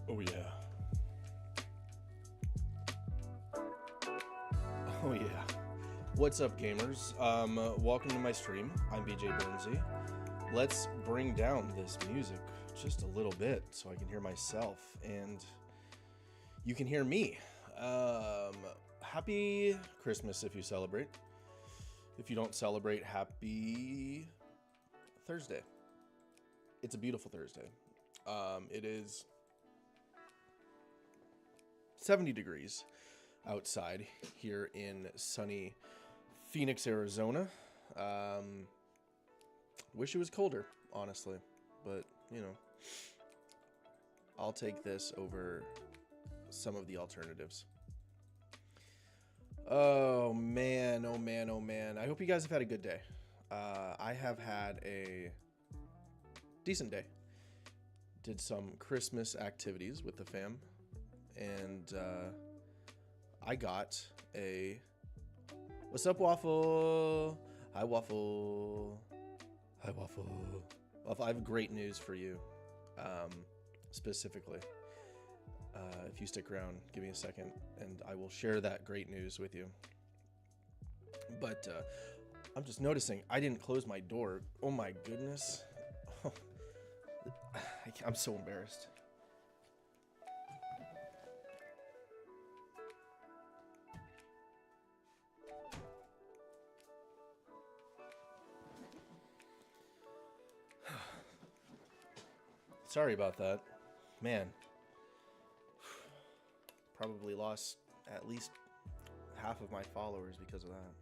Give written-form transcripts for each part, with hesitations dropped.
Oh yeah. Oh yeah. What's up, gamers? Welcome to my stream. I'm BJ Burnsy. Let's bring down this music just a little bit so I can hear myself and you can hear me. Happy Christmas if you celebrate. If you don't celebrate, happy Thursday. It's a beautiful Thursday. It is 70 degrees outside here in sunny Phoenix, Arizona. Wish it was colder, honestly, but you know, I'll take this over some of the alternatives. Oh man, oh man, oh man. I hope you guys have had a good day. I have had a decent day. Did some Christmas activities with the fam, and I got a what's up, Waffle? Hi, Waffle. Hi, Waffle. Waffle, I have great news for you, specifically. If you stick around, give me a second, and I will share that great news with you. But I'm just noticing I didn't close my door. Oh my goodness. I'm so embarrassed. Sorry about that. Man. Probably lost at least half of my followers because of that.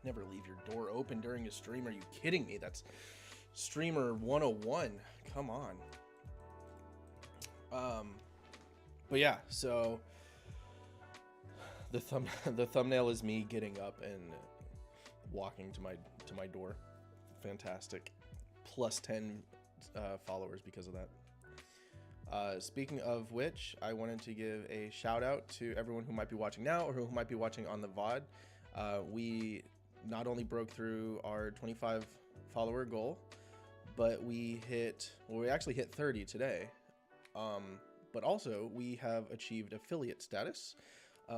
Never leave your door open during a stream. Are you kidding me? That's streamer 101. Come on. But yeah, so the thumbnail is me getting up and walking to my door. Fantastic. Plus 10 followers because of that. Speaking of which, I wanted to give a shout out to everyone who might be watching now or who might be watching on the VOD. We not only broke through our 25 follower goal, but we actually hit 30 today. But also we have achieved affiliate status,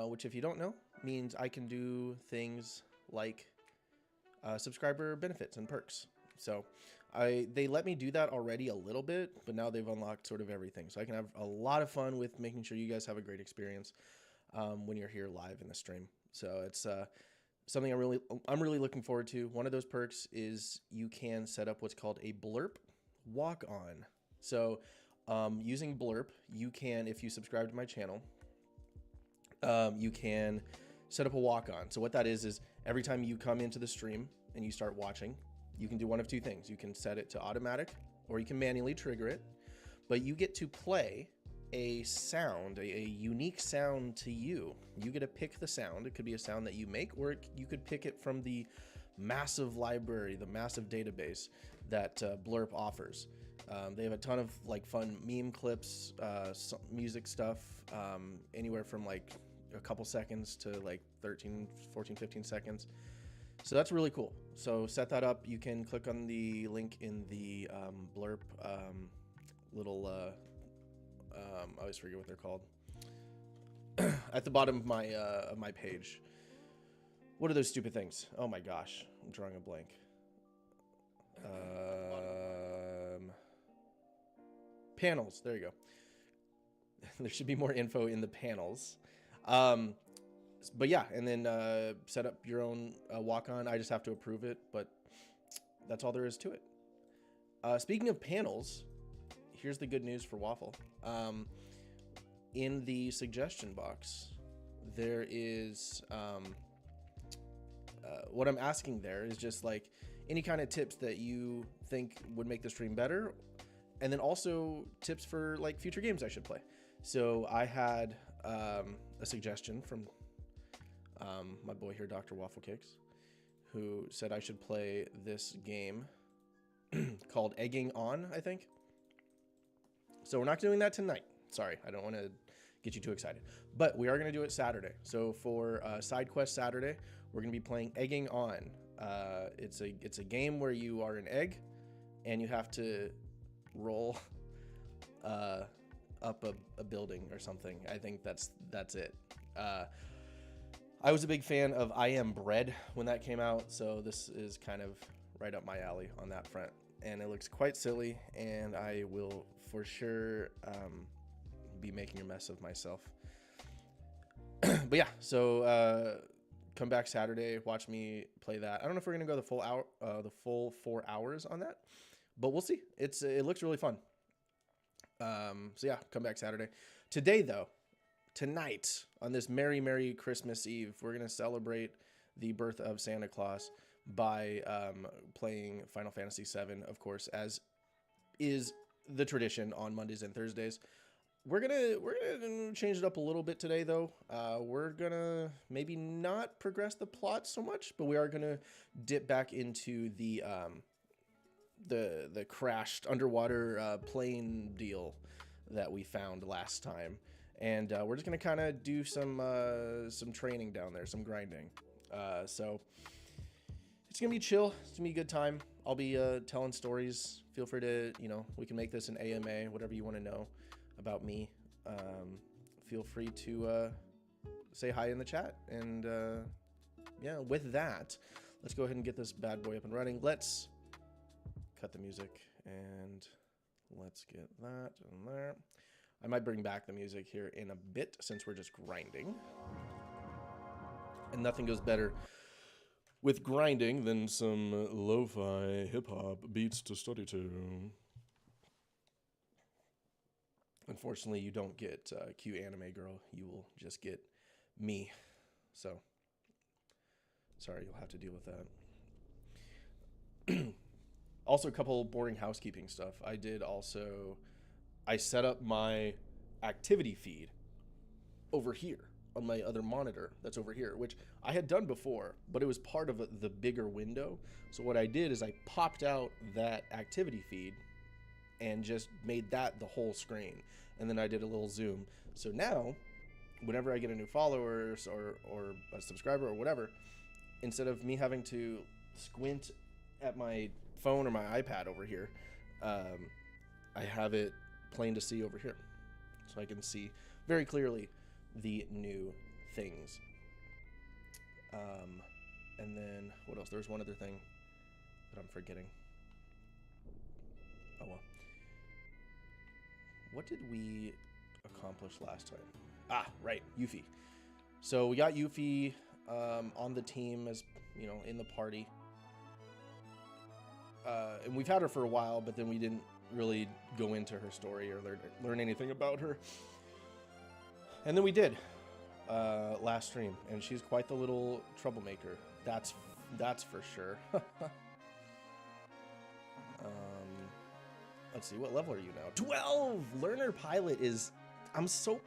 which, if you don't know, means I can do things like subscriber benefits and perks. So they let me do that already a little bit, but now they've unlocked sort of everything. So I can have a lot of fun with making sure you guys have a great experience when you're here live in the stream. So it's something I'm really looking forward to. One of those perks is you can set up what's called a blurp walk on. So using blurp, you can, if you subscribe to my channel, you can set up a walk on. So what that is every time you come into the stream and you start watching, you can do one of two things. You can set it to automatic, or you can manually trigger it, but you get to play a sound, a unique sound to you. You get to pick the sound. It could be a sound that you make, or you could pick it from the massive library, the massive database that Blurp offers. They have a ton of like fun meme clips, music stuff, anywhere from like a couple seconds to like 13, 14, 15 seconds. So that's really cool. So set that up. You can click on the link in the Blurp little, I always forget what they're called, at the bottom of my page. What are those stupid things? Oh my gosh, I'm drawing a blank. Panels, there you go. There should be more info in the panels. But yeah, and then set up your own walk-on. I just have to approve it, but that's all there is to it. Speaking of panels, here's the good news for Waffle. In the suggestion box, there is what I'm asking there is just like any kind of tips that you think would make the stream better, and then also tips for like future games I should play. So I had a suggestion from my boy here, Dr. Waffle Cakes, who said I should play this game called Egging On, I think. So we're not doing that tonight. Sorry, I don't want to get you too excited. But we are going to do it Saturday. So for Side Quest Saturday, we're going to be playing Egging On. It's a game where you are an egg, and you have to roll up a building or something. I think that's it. I was a big fan of I Am Bread when that came out, so this is kind of right up my alley on that front. And it looks quite silly, and I will for sure be making a mess of myself. But yeah, so come back Saturday, watch me play that. I don't know if we're gonna go the full 4 hours on that, but we'll see. It looks really fun. So yeah, come back Saturday. Today though, tonight on this merry Christmas Eve, we're gonna celebrate the birth of Santa Claus by playing Final Fantasy VII, of course, as is the tradition on Mondays and Thursdays. We're gonna change it up a little bit today, though. We're gonna maybe not progress the plot so much, but we are gonna dip back into the crashed underwater plane deal that we found last time, and we're just gonna kind of do some training down there, some grinding. So it's gonna be chill. It's gonna be a good time. I'll be telling stories. Feel free to, we can make this an AMA, whatever you want to know about me. Feel free to say hi in the chat. And yeah, with that, let's go ahead and get this bad boy up and running. Let's cut the music and let's get that in there. I might bring back the music here in a bit since we're just grinding. And nothing goes better with grinding than some lo-fi hip-hop beats to study to. Unfortunately, you don't get cute anime girl. You will just get me. So, sorry, you'll have to deal with that. Also, a couple boring housekeeping stuff. I set up my activity feed over here on my other monitor that's over here, which I had done before, but it was part of the bigger window. So what I did is I popped out that activity feed and just made that the whole screen. And then I did a little zoom. So now, whenever I get a new follower or a subscriber or whatever, instead of me having to squint at my phone or my iPad over here, I have it plain to see over here. So I can see very clearly the new things. And then, what else? There's one other thing that I'm forgetting. Oh well. What did we accomplish last time? Ah, right, Yuffie. So we got Yuffie on the team, as you know, in the party. And we've had her for a while, but then we didn't really go into her story or learn anything about her. And then we did last stream, and she's quite the little troublemaker. That's for sure. Let's see, what level are you now? 12. Learner Pilot is. I'm so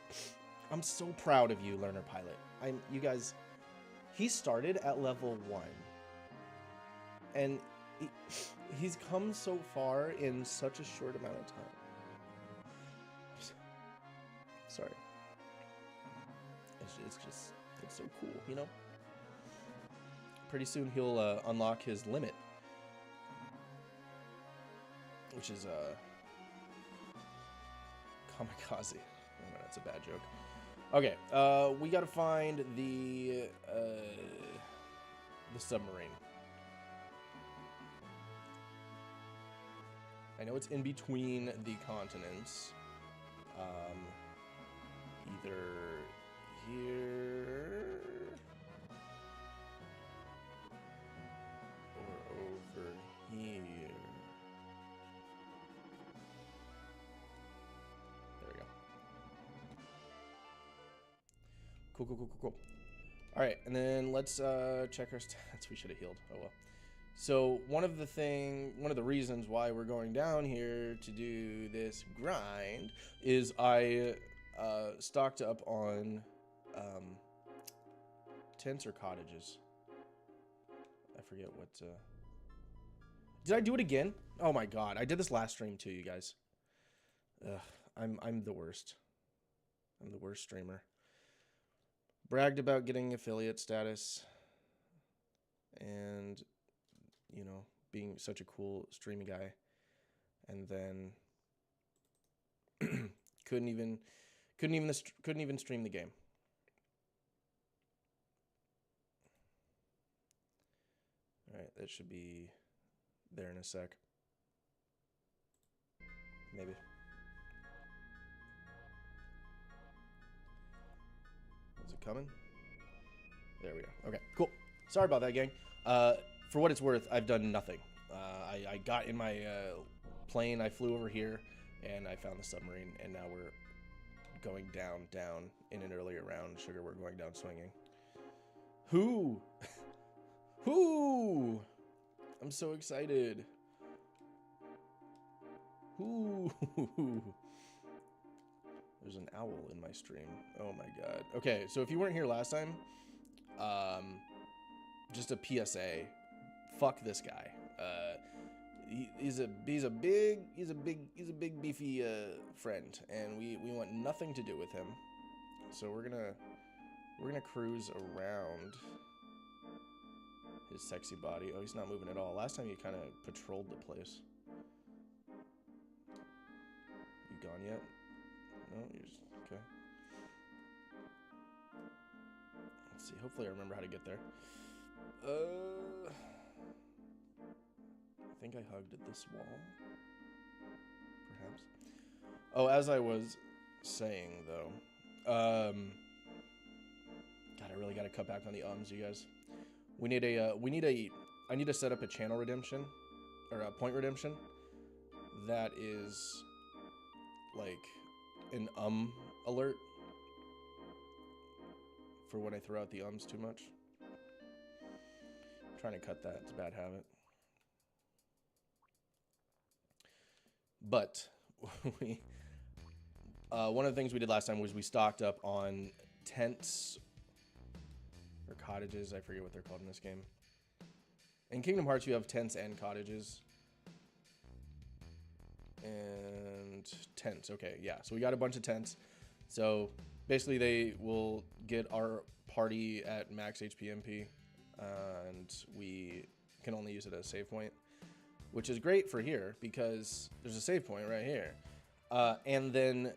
proud of you, Learner Pilot. You guys. He started at level 1, and he's come so far in such a short amount of time. Sorry. It's so cool, you know? Pretty soon he'll unlock his limit, which is kamikaze. Oh, no, that's a bad joke. Okay, we gotta find the submarine. I know it's in between the continents. Either here or over here. There we go. Cool. All right, and then let's check our stats. We should have healed. Oh well. So one of the reasons why we're going down here to do this grind is I stocked up on tents or cottages. I forget what. Did I do it again? Oh my god, I did this last stream too, you guys. Ugh, I'm the worst. I'm the worst streamer. Bragged about getting affiliate status, and you know, being such a cool streaming guy, and then couldn't even stream the game. All right, that should be there in a sec. Maybe. Is it coming? There we go. Okay, cool. Sorry about that, gang. For what it's worth, I've done nothing. I got in my plane, I flew over here, and I found the submarine, and now we're going down in an earlier round. Sugar, we're going down swinging. Who? Who? I'm so excited. Who? There's an owl in my stream. Oh my god. Okay, so if you weren't here last time, just a PSA. Fuck this guy. He's a big beefy friend, and we want nothing to do with him. So we're gonna cruise around his sexy body. Oh, he's not moving at all. Last time he kind of patrolled the place. You gone yet? No, you're just okay. Let's see. Hopefully I remember how to get there. I think I hugged this wall. Perhaps. Oh, as I was saying though, God, I really gotta cut back on the ums, you guys. I need to set up a channel redemption or a point redemption that is like an alert for when I throw out the ums too much. I'm trying to cut that. It's a bad habit. But one of the things we did last time was we stocked up on tents or cottages. I forget what they're called in this game. In Kingdom Hearts, you have tents and cottages. And tents. Okay, yeah. So we got a bunch of tents. So basically they will get our party at max HP MP. And we can only use it as a save point. Which is great for here because there's a save point right here. And then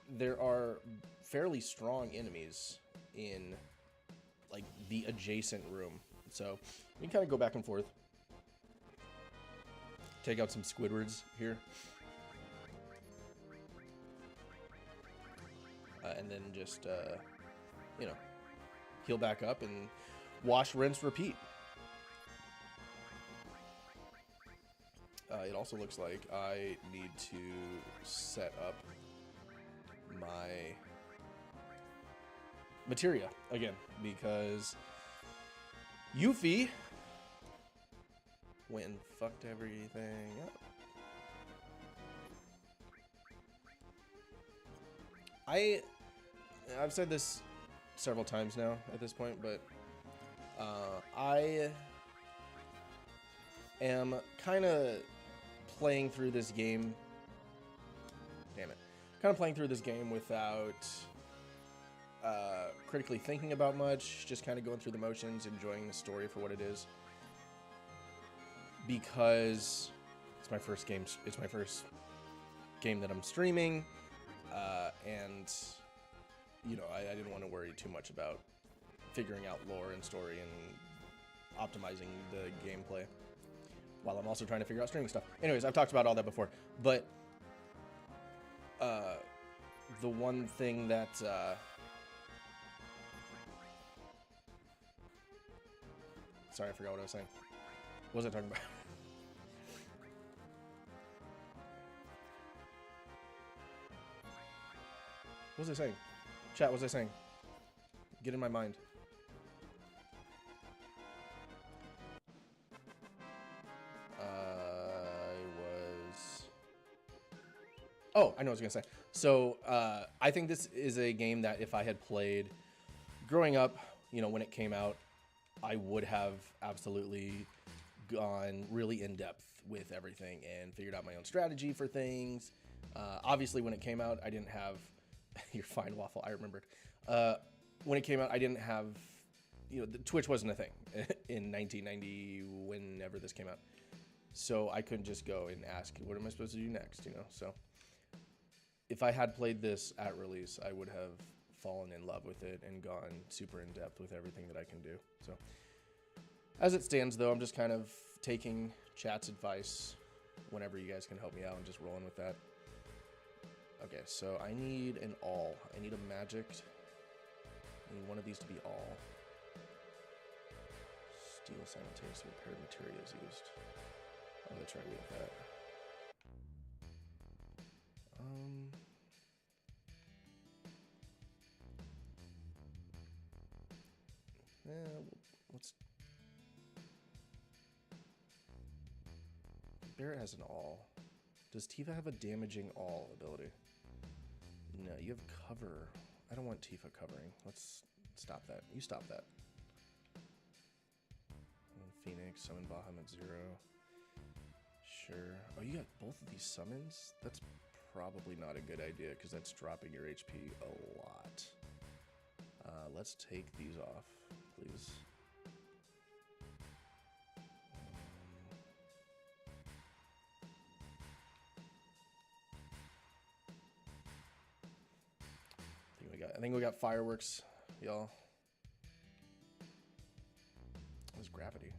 there are fairly strong enemies in like the adjacent room. So we can kind of go back and forth. Take out some Squidwards here. And then just, you know, heal back up and wash, rinse, repeat. It also looks like I need to set up my materia again because Yuffie went and fucked everything up. I've said this several times now at this point, but I am kind of playing through this game. Damn it. Kind of playing through this game without critically thinking about much, just kind of going through the motions, enjoying the story for what it is. Because it's my first game. It's my first game that I'm streaming, and you know, I didn't want to worry too much about figuring out lore and story and optimizing the gameplay while I'm also trying to figure out streaming stuff. Anyways, I've talked about all that before, but the one thing that sorry, I forgot what I was saying. What was I talking about? What was I saying? Chat, what was I saying? Get in my mind. Oh, I know what I was going to say. So, I think this is a game that if I had played growing up, you know, when it came out, I would have absolutely gone really in-depth with everything and figured out my own strategy for things. Obviously, when it came out, I didn't have... You're fine, Waffle, I remembered. When it came out, I didn't have... You know, Twitch wasn't a thing in 1990, whenever this came out. So I couldn't just go and ask, what am I supposed to do next, you know? So if I had played this at release, I would have fallen in love with it and gone super in-depth with everything that I can do. So as it stands, though, I'm just kind of taking chat's advice whenever you guys can help me out and just rolling with that. Okay, so I need an all. I need a magic. I need one of these to be all. Steel simultaneously repaired materia is used. Oh, that's right, we have that. Let's... Barret has an all. Does Tifa have a damaging all ability? No, you have cover. I don't want Tifa covering. Let's stop that. You stop that. Phoenix, summon Bahamut 0. Sure. Oh, you got both of these summons? That's probably not a good idea because that's dropping your HP a lot. Let's take these off, please. I think we got fireworks, y'all. What's gravity?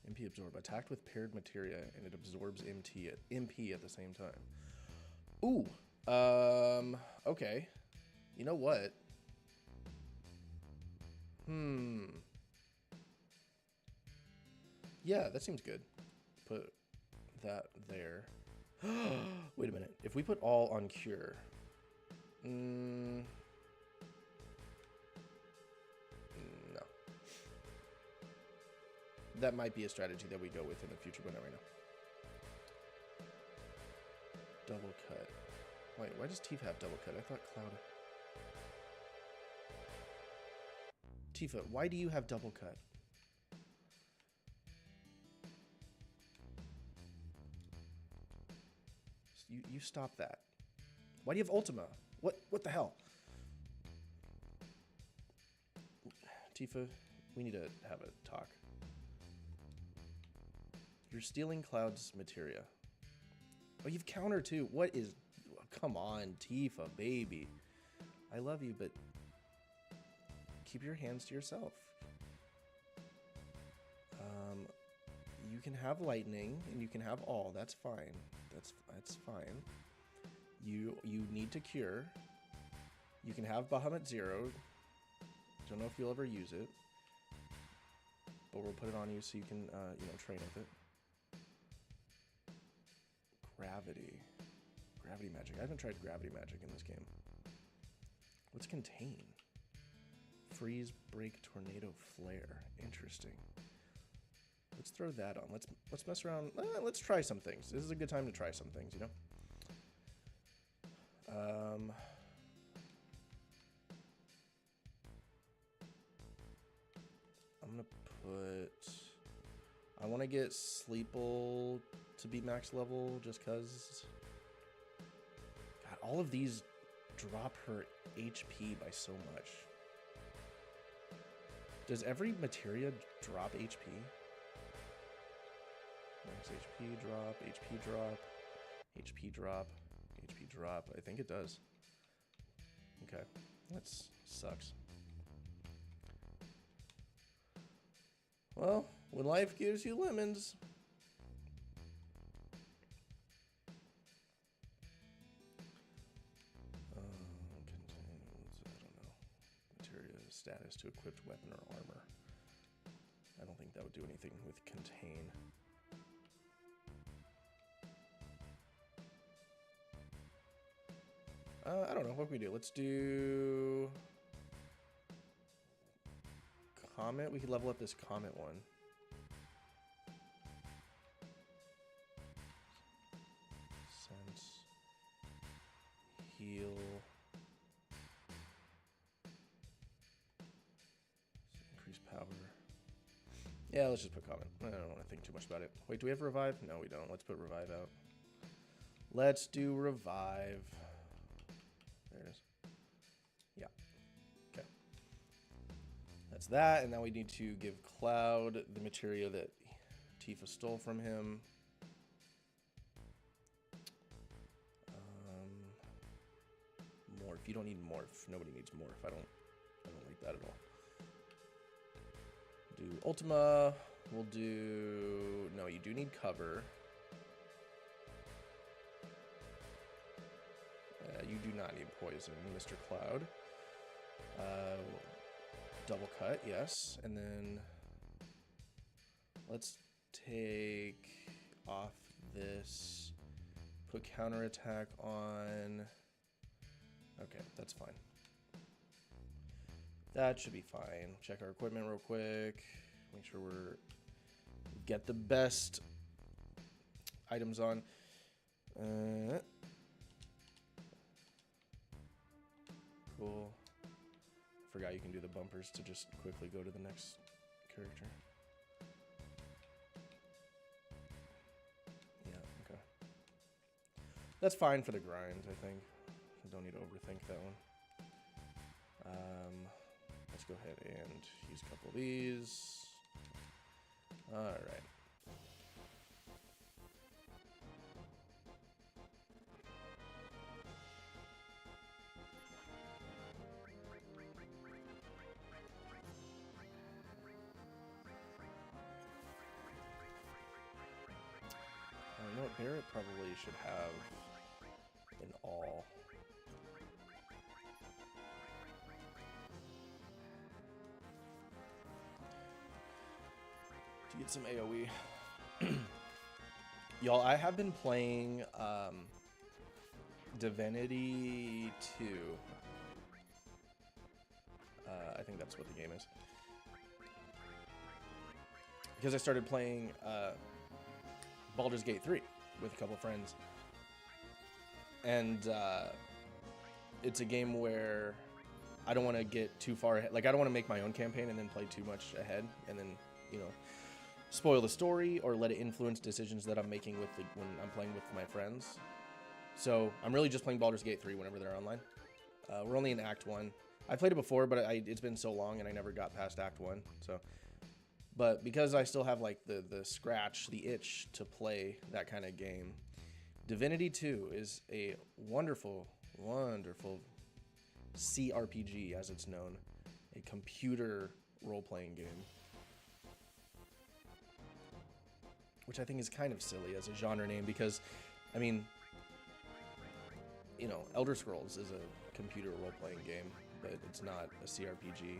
MP absorb. Attacked with paired materia, and it absorbs MP at the same time. Ooh. Okay. You know what? Yeah, that seems good. Put that there. Wait a minute. If we put all on cure... no. That might be a strategy that we go with in the future, but not right now. Double cut. Wait, why does Tifa have double cut? I thought Cloud... Tifa, why do you have double cut? You stop that. Why do you have Ultima? What the hell? Tifa, we need to have a talk. You're stealing Cloud's materia. Oh, you've counter too. What is... Come on, Tifa, baby. I love you, but... keep your hands to yourself. You can have lightning, and you can have all. That's fine. That's fine. You need to cure. You can have Bahamut 0. Don't know if you'll ever use it, but we'll put it on you so you can train with it. Gravity magic. I haven't tried gravity magic in this game. What's contain? Freeze, break, tornado, flare. Interesting. Let's throw that on. Let's mess around. Let's try some things. This is a good time to try some things, you know? I'm gonna put... I want to get Sleeple to be max level just because... God, all of these drop her HP by so much. Does every materia drop HP? Max HP drop, HP drop, HP drop, HP drop. I think it does. Okay, that sucks. Well, when life gives you lemons. Contains, I don't know. Materia status to equipped weapon or armor. I don't think that would do anything with contain. I don't know. What can we do? Let's do... Comet. We could level up this Comet one. Sense. Heal. Increase power. Yeah, let's just put Comet. I don't want to think too much about it. Wait, do we have Revive? No, we don't. Let's put Revive out. Let's do Revive. There it is. Yeah. Okay. That's that, and now we need to give Cloud the materia that Tifa stole from him. Morph. You don't need Morph. Nobody needs Morph. I don't like that at all. Do Ultima. We'll do... No, you do need cover. You do not need poison, Mr. Cloud. Double cut, yes. And then let's take off this. Put counterattack on. Okay, that's fine. That should be fine. Check our equipment real quick. Make sure get the best items on. Cool. Forgot you can do the bumpers to just quickly go to the next character. Yeah, okay. That's fine for the grind, I think. I don't need to overthink that one. Let's go ahead and use a couple of these. Alright. You know what, Barrett probably should have an all. To get some AoE. Y'all, I have been playing Divinity 2. I think that's what the game is. Because I started playing Baldur's Gate 3 with a couple friends. And it's a game where I don't want to get too far ahead. Like, I don't want to make my own campaign and then play too much ahead and then, you know, spoil the story or let it influence decisions that I'm making with when I'm playing with my friends. So I'm really just playing Baldur's Gate 3 whenever they're online. We're only in Act 1. I played it before, but it's been so long and I never got past Act 1. So, but because I still have like the scratch, the itch to play that kind of game, Divinity 2 is a wonderful, wonderful CRPG, as it's known, a computer role-playing game, which I think is kind of silly as a genre name because, I mean, you know, Elder Scrolls is a computer role-playing game, but it's not a CRPG.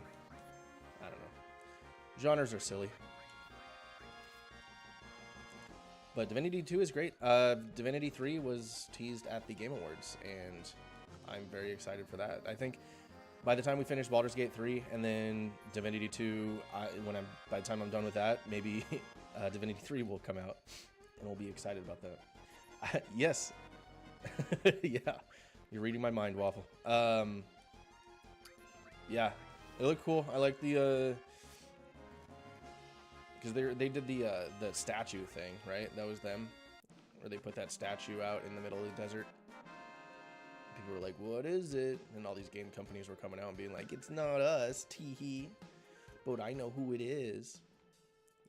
I don't know. Genres are silly. But Divinity 2 is great. Divinity 3 was teased at the Game Awards, and I'm very excited for that. I think by the time we finish Baldur's Gate 3 and then Divinity 2, by the time I'm done with that, maybe Divinity 3 will come out, and we'll be excited about that. Yes. Yeah. You're reading my mind, Waffle. Yeah. It looked cool. I like the... Because they did the statue thing, right? That was them. Where they put that statue out in the middle of the desert. People were like, what is it? And all these game companies were coming out and being like, it's not us, tee-hee. But I know who it is.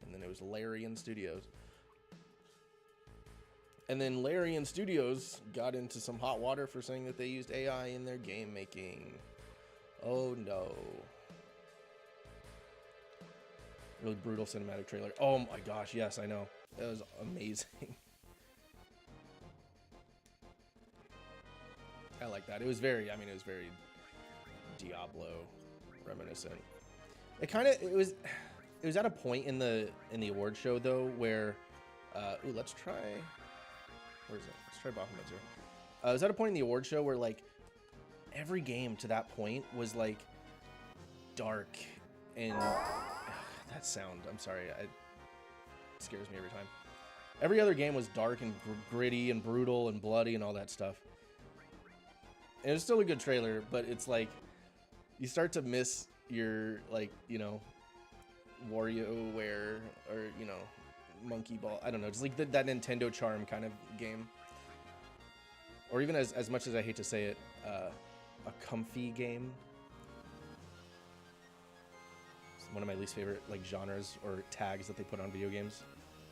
And then it was Larian Studios. And then Larian Studios got into some hot water for saying that they used AI in their game making. Oh no. Really brutal cinematic trailer. Oh my gosh, yes, I know. That was amazing. I like that. It was very Diablo reminiscent. It was at a point in the award show though where let's try, where is it? Let's try Bahamut here. It was at a point in the award show where like every game to that point was like dark and that sound, I'm sorry, it scares me every time. Every other game was dark and gritty and brutal and bloody and all that stuff. And it was still a good trailer, but it's like you start to miss your, like, you know, WarioWare or, you know, Monkey Ball. I don't know, just like that Nintendo charm kind of game. Or even as much as I hate to say it, a comfy game. It's one of my least favorite like genres or tags that they put on video games.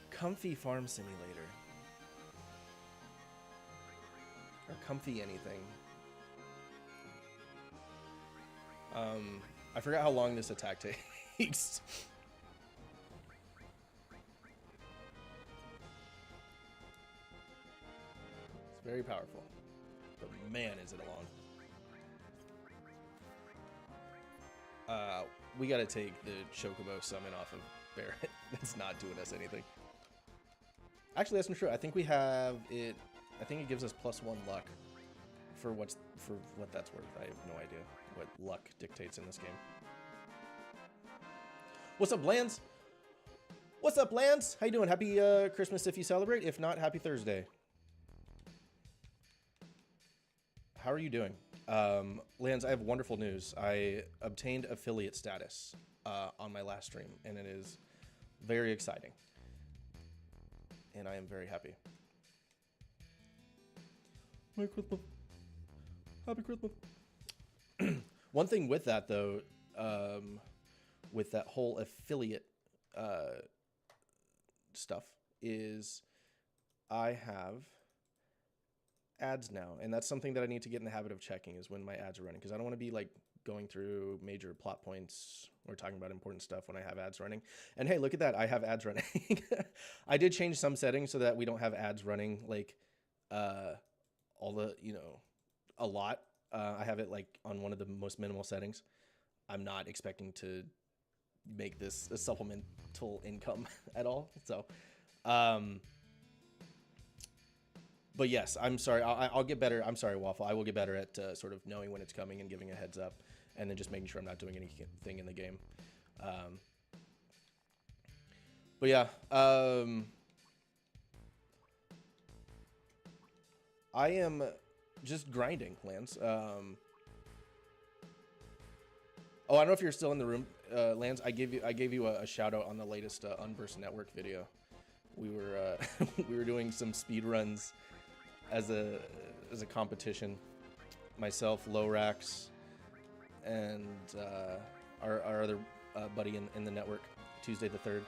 Comfy Farm Simulator. Or comfy anything. I forgot how long this attack takes. It's very powerful. But man, is it long. We gotta take the Chocobo summon off of Barret. It's not doing us anything. Actually, that's not true. I think we have it. I think it gives us +1 luck for what that's worth. I have no idea what luck dictates in this game. What's up, Lance? What's up, Lance? How you doing? Happy Christmas if you celebrate. If not, happy Thursday. How are you doing? Lance, I have wonderful news. I obtained affiliate status on my last stream, and it is very exciting. And I am very happy. Merry Christmas. Happy Christmas. One thing with that, though, with that whole affiliate stuff, is I have ads now, and that's something that I need to get in the habit of checking is when my ads are running, because I don't want to be like going through major plot points or talking about important stuff when I have ads running. And hey, look at that, I have ads running. I did change some settings so that we don't have ads running like all the, you know, a lot. I have it like on one of the most minimal settings. I'm not expecting to make this a supplemental income at all. So But yes, I'm sorry. I'll get better. I'm sorry, Waffle. I will get better at sort of knowing when it's coming and giving a heads up, and then just making sure I'm not doing anything in the game. But yeah, I am just grinding, Lance. Oh, I don't know if you're still in the room, Lance. I gave you a shout out on the latest Unburst Network video. We were we were doing some speed runs as a competition. Myself, Lorax, and our other buddy in the network, Tuesday the 3rd.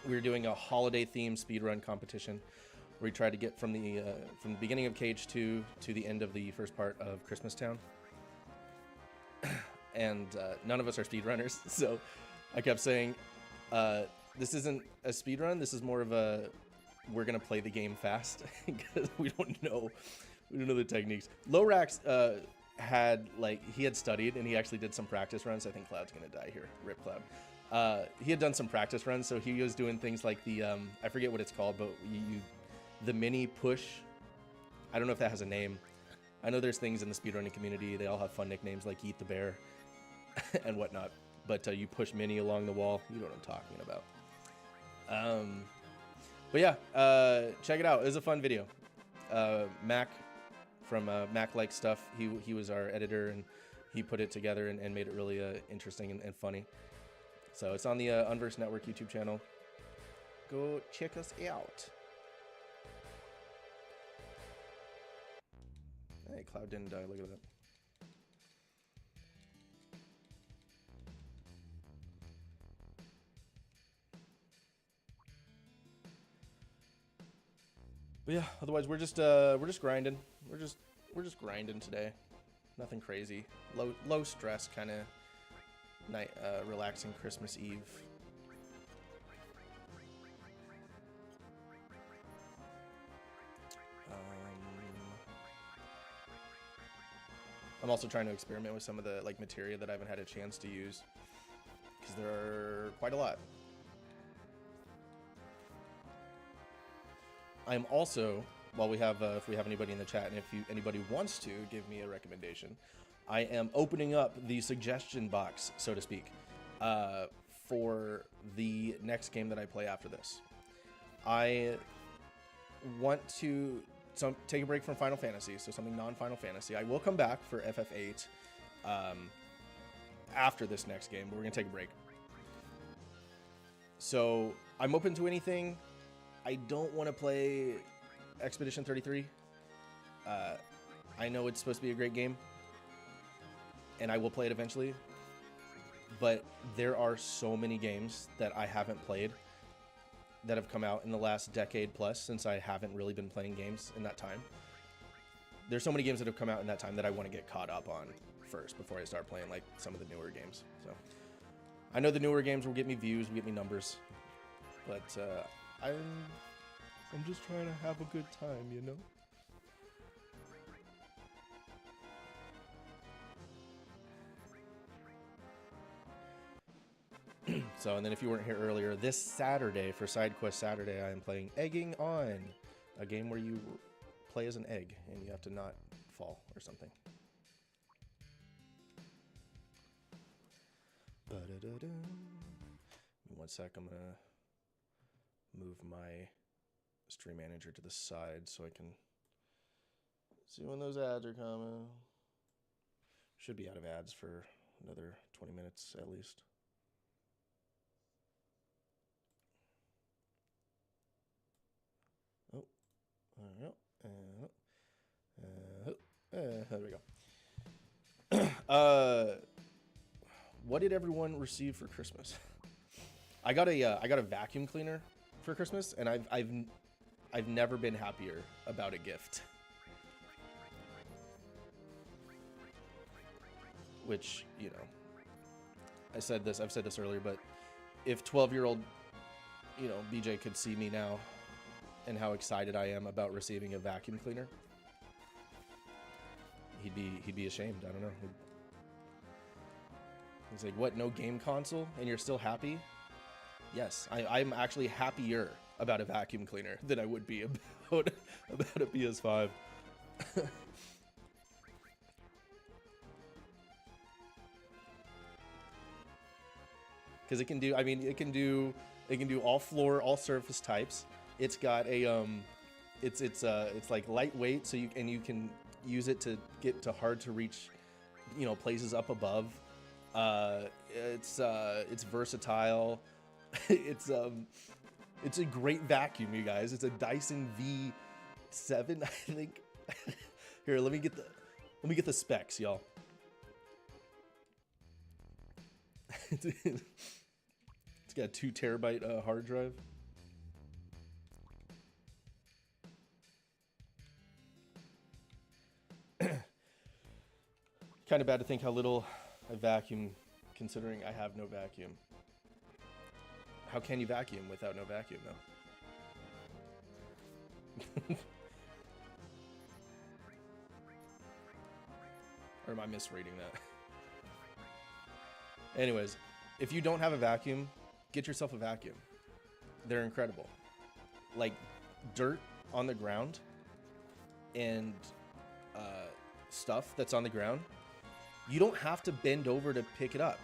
We were doing a holiday themed speedrun competition where we tried to get from the beginning of Cage 2 to the end of the first part of Christmas Town. And none of us are speedrunners, so I kept saying, this isn't a speedrun, this is more of a, we're gonna play the game fast, because we don't know the techniques. Lorax he had studied, and he actually did some practice runs. I think Cloud's gonna die here, rip Cloud. He had done some practice runs, so he was doing things like the, I forget what it's called, but the mini push. I don't know if that has a name. I know there's things in the speedrunning community. They all have fun nicknames like Eat the Bear and whatnot. But you push mini along the wall. You know what I'm talking about. But yeah, check it out. It was a fun video. Mac from Mac Like Stuff, he was our editor, and he put it together and made it really interesting and funny. So it's on the Unverse Network YouTube channel. Go check us out. Hey, Cloud didn't die. Look at that. But yeah, otherwise we're just grinding. We're just grinding today. Nothing crazy. Low stress kind of night, relaxing Christmas Eve. I'm also trying to experiment with some of the materia that I haven't had a chance to use, because there are quite a lot. I'm also, while we have, if we have anybody in the chat, and if anybody wants to give me a recommendation, I am opening up the suggestion box, so to speak, for the next game that I play after this. I want to take a break from Final Fantasy, so something non-Final Fantasy. I will come back for FF8 after this next game, but we're going to take a break. So I'm open to anything. I don't want to play Expedition 33. I know it's supposed to be a great game, and I will play it eventually, but there are so many games that I haven't played that have come out in the last decade plus, since I haven't really been playing games in that time. There's so many games that have come out in that time that I want to get caught up on first before I start playing some of the newer games. So I know the newer games will get me views, will get me numbers, but I'm just trying to have a good time, you know? So, and then if you weren't here earlier, this Saturday, for Side Quest Saturday, I am playing Egging On, a game where you play as an egg and you have to not fall or something. One sec, I'm gonna move my stream manager to the side so I can see when those ads are coming. Should be out of ads for another 20 minutes at least. Oh, there we go. What did everyone receive for Christmas? I got a vacuum cleaner for Christmas, and I've never been happier about a gift. Which, you know, I've said this earlier, but if 12-year-old, you know, BJ could see me now and how excited I am about receiving a vacuum cleaner, he'd be ashamed. I don't know. He's like, what, no game console and you're still happy? Yes, I'm actually happier about a vacuum cleaner than I would be about a PS5. Because it can do, I mean, it can do all floor, all surface types. It's got a it's like lightweight, so you can use it to get to hard to reach, places up above. It's versatile. it's a great vacuum, you guys. It's a Dyson V7, I think. Here, let me get the specs, y'all. It's got a 2 terabyte hard drive. Kind of bad to think how little I vacuum, considering I have no vacuum. How can you vacuum without no vacuum, though? Or am I misreading that? Anyways, if you don't have a vacuum, get yourself a vacuum. They're incredible. Like dirt on the ground and stuff that's on the ground, you don't have to bend over to pick it up.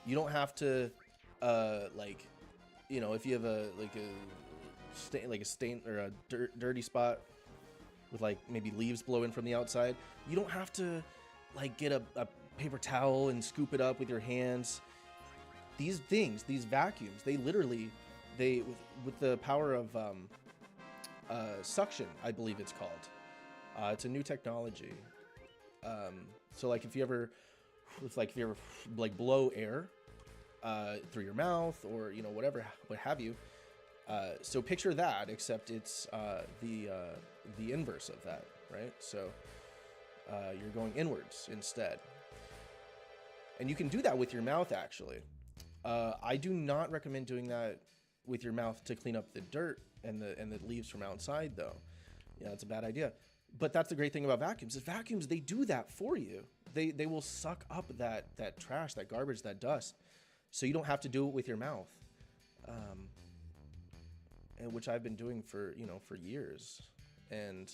You don't have to if you have a stain or a dirty spot with like maybe leaves blowing from the outside, you don't have to like get a paper towel and scoop it up with your hands. These vacuums, they literally, with the power of suction, I believe it's called. It's a new technology. So like if you ever blow air through your mouth or what have you. So picture that, except it's the inverse of that, right? So you're going inwards instead. And you can do that with your mouth, actually. I do not recommend doing that with your mouth to clean up the dirt and the leaves from outside, though. Yeah, it's a bad idea. But that's the great thing about vacuums. Is vacuums, they do that for you. They will suck up that trash, that garbage, that dust, so you don't have to do it with your mouth. And which I've been doing for years. And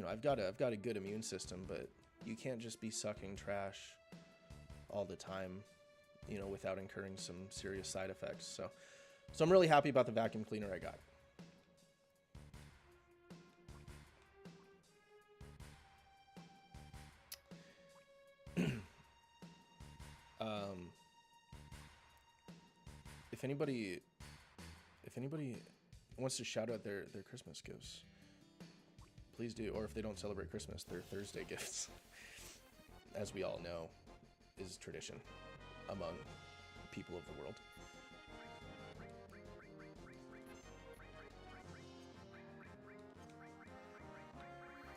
I've got a good immune system, but you can't just be sucking trash all the time, without incurring some serious side effects. So I'm really happy about the vacuum cleaner I got. If anybody wants to shout out their Christmas gifts, please do. Or if they don't celebrate Christmas, their Thursday gifts, as we all know, is tradition among people of the world.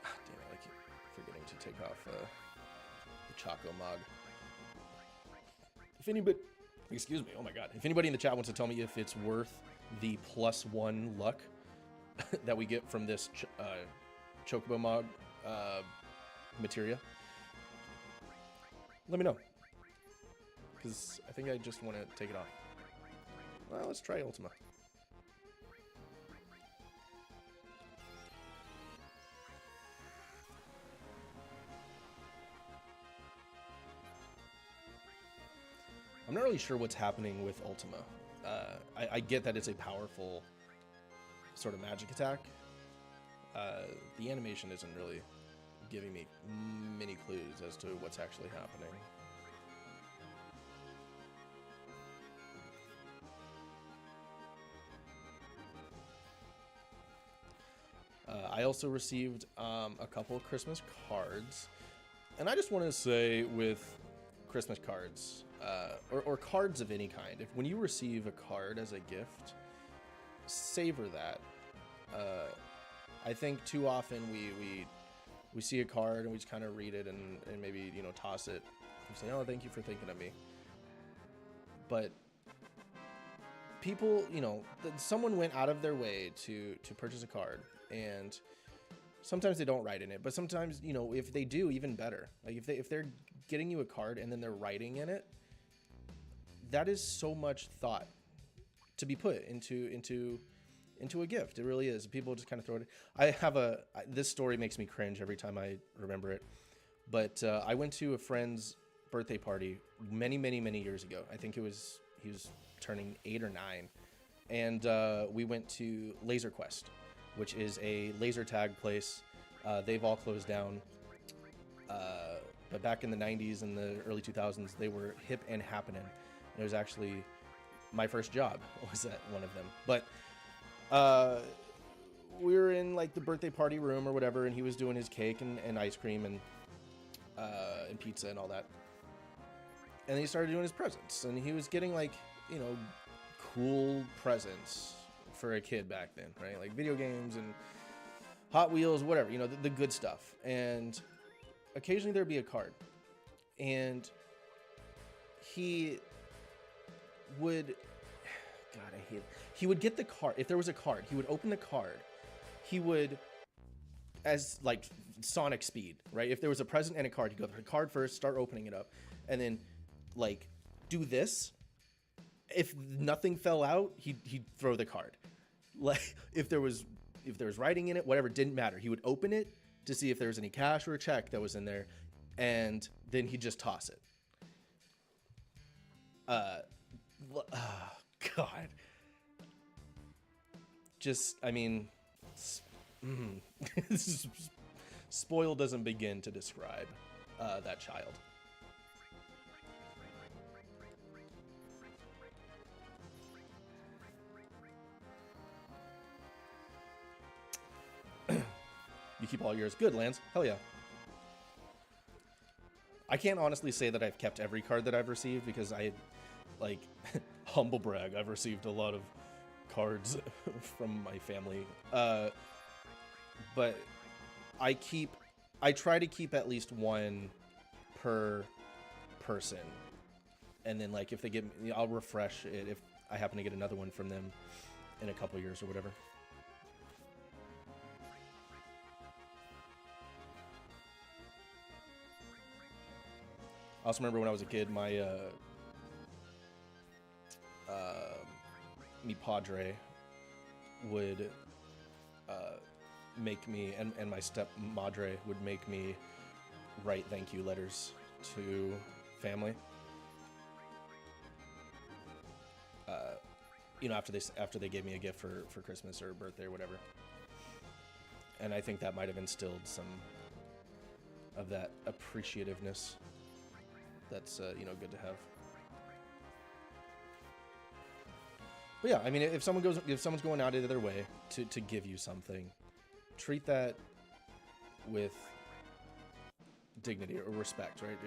Damn it, I keep forgetting to take off the Choco Mog. If anybody, excuse me, oh my god, if anybody in the chat wants to tell me if it's worth the +1 luck that we get from this Chocobo Mog materia, let me know. Because I think I just want to take it off. Well, let's try Ultima. I'm not really sure what's happening with Ultima. I get that it's a powerful sort of magic attack. The animation isn't really giving me many clues as to what's actually happening. I also received a couple of Christmas cards. And I just want to say with Christmas cards, or cards of any kind, when you receive a card as a gift, savor that. I think too often we see a card and we just kind of read it and maybe toss it and say, oh, thank you for thinking of me. But people, someone went out of their way to purchase a card, and sometimes they don't write in it, but sometimes, if they do, even better. Like if they're getting you a card and then they're writing in it, that is so much thought to be put into a gift. It really is. People just kind of throw it. I have this story makes me cringe every time I remember it. But I went to a friend's birthday party many, many, many years ago. I think he was turning 8 or 9. And we went to Laser Quest, which is a laser tag place. They've all closed down. But back in the 90s and the early 2000s, they were hip and happening. It was actually my first job was at one of them. But we were in like the birthday party room or whatever, and he was doing his cake and ice cream and pizza and all that. And then he started doing his presents, and he was getting like, you know, cool presents for a kid back then, right? Like video games and Hot Wheels, whatever, you know, the good stuff. And occasionally there'd be a card, and he would, God, I hate it. He would get the card. If there was a card, he would open the card. He would, as like Sonic speed, right? If there was a present and a card, he'd go to the card first, start opening it up, and then like do this. If nothing fell out, he'd throw the card. Like if there was writing in it, whatever, didn't matter. He would open it to see if there was any cash or a check that was in there, and then he'd just toss it. God. Just, I mean, spoil doesn't begin to describe that child. You keep all yours. Good, Lance. Hell yeah. I can't honestly say that I've kept every card that I've received because like, humble brag, I've received a lot of cards from my family. But I try to keep at least one per person. And then, like, if they get, I'll refresh it if I happen to get another one from them in a couple years or whatever. I also remember when I was a kid, my mi padre would make me, and my step madre would make me write thank you letters to family. You know, after they gave me a gift for Christmas or birthday or whatever. And I think that might have instilled some of that appreciativeness. That's you know, good to have. But yeah, I mean, if someone's going out of their way to give you something, treat that with dignity or respect, right?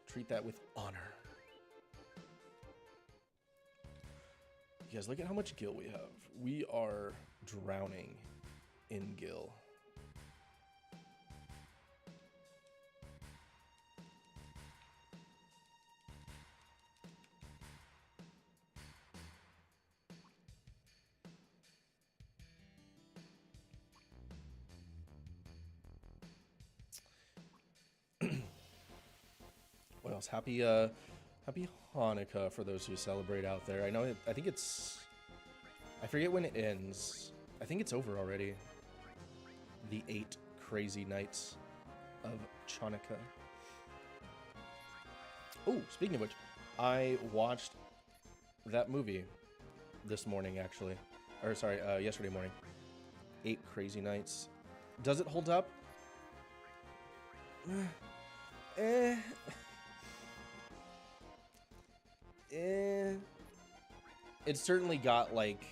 Treat that with honor. You guys, look at how much gil we have. We are drowning in gil. What else? Happy Hanukkah for those who celebrate out there. I think it's, I forget when it ends. I think it's over already. The 8 crazy nights of Chanukah. Oh, speaking of which, I watched that movie this morning, actually. Or sorry, yesterday morning. 8 crazy nights. Does it hold up? It's certainly got like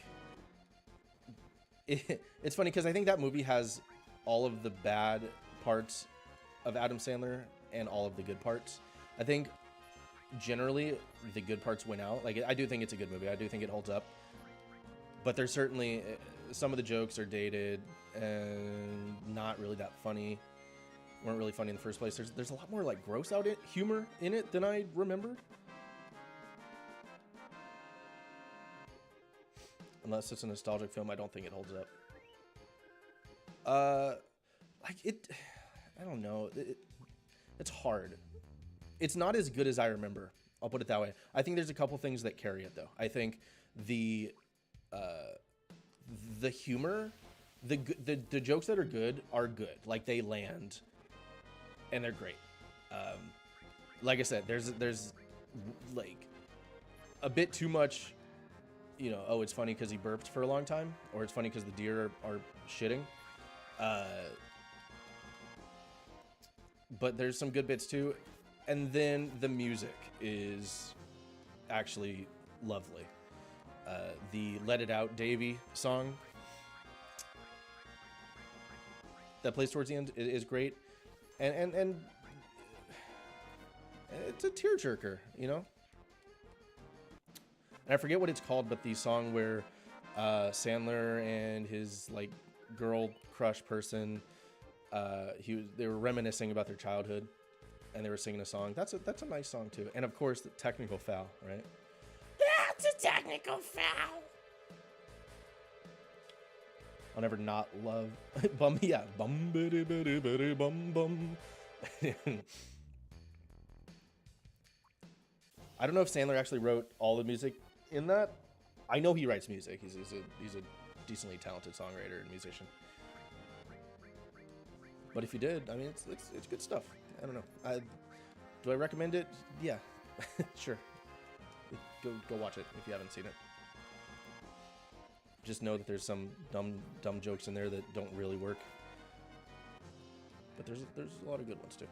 it's funny because I think that movie has all of the bad parts of Adam Sandler and all of the good parts. I think generally the good parts win out. Like, I do think it's a good movie. I do think it holds up. But there's certainly some of the jokes are dated and not really that funny. Weren't really funny in the first place. There's a lot more like gross out humor in it than I remembered. Unless it's a nostalgic film, I don't think it holds up. Like it, I don't know. It's hard. It's not as good as I remember, I'll put it that way. I think there's a couple things that carry it though. I think the humor, the jokes that are good. Like they land, and they're great. Like I said, there's like a bit too much. You know, oh, it's funny because he burped for a long time, or it's funny because the deer are shitting. But there's some good bits too. And then the music is actually lovely. The Let It Out Davy song that plays towards the end is great. And it's a tearjerker, you know? And I forget what it's called, but the song where Sandler and his like girl crush person, they were reminiscing about their childhood, and they were singing a song. That's a nice song too. And of course, the technical foul, right? That's a technical foul. I'll never not love bum. Yeah, bum bitty bitty bitty bum bum. I don't know if Sandler actually wrote all the music in that. I know he writes music. He's a decently talented songwriter and musician. But if you did, I mean, it's good stuff. I don't know. Do I recommend it? Yeah, sure. Go watch it if you haven't seen it. Just know that there's some dumb jokes in there that don't really work. But there's a lot of good ones too.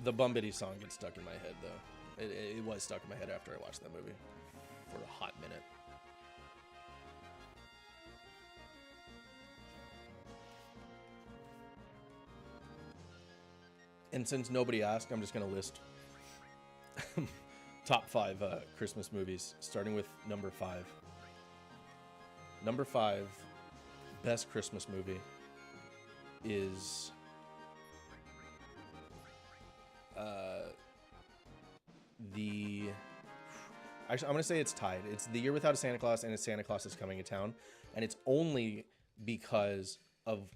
The Bumbity song gets stuck in my head, though. It was stuck in my head after I watched that movie for a hot minute. And since nobody asked, I'm just going to list top 5 Christmas movies, starting with number 5. Number 5, best Christmas movie is... Actually, I'm going to say it's tied. It's The Year Without a Santa Claus and It's Santa Claus is Coming to Town. And it's only because of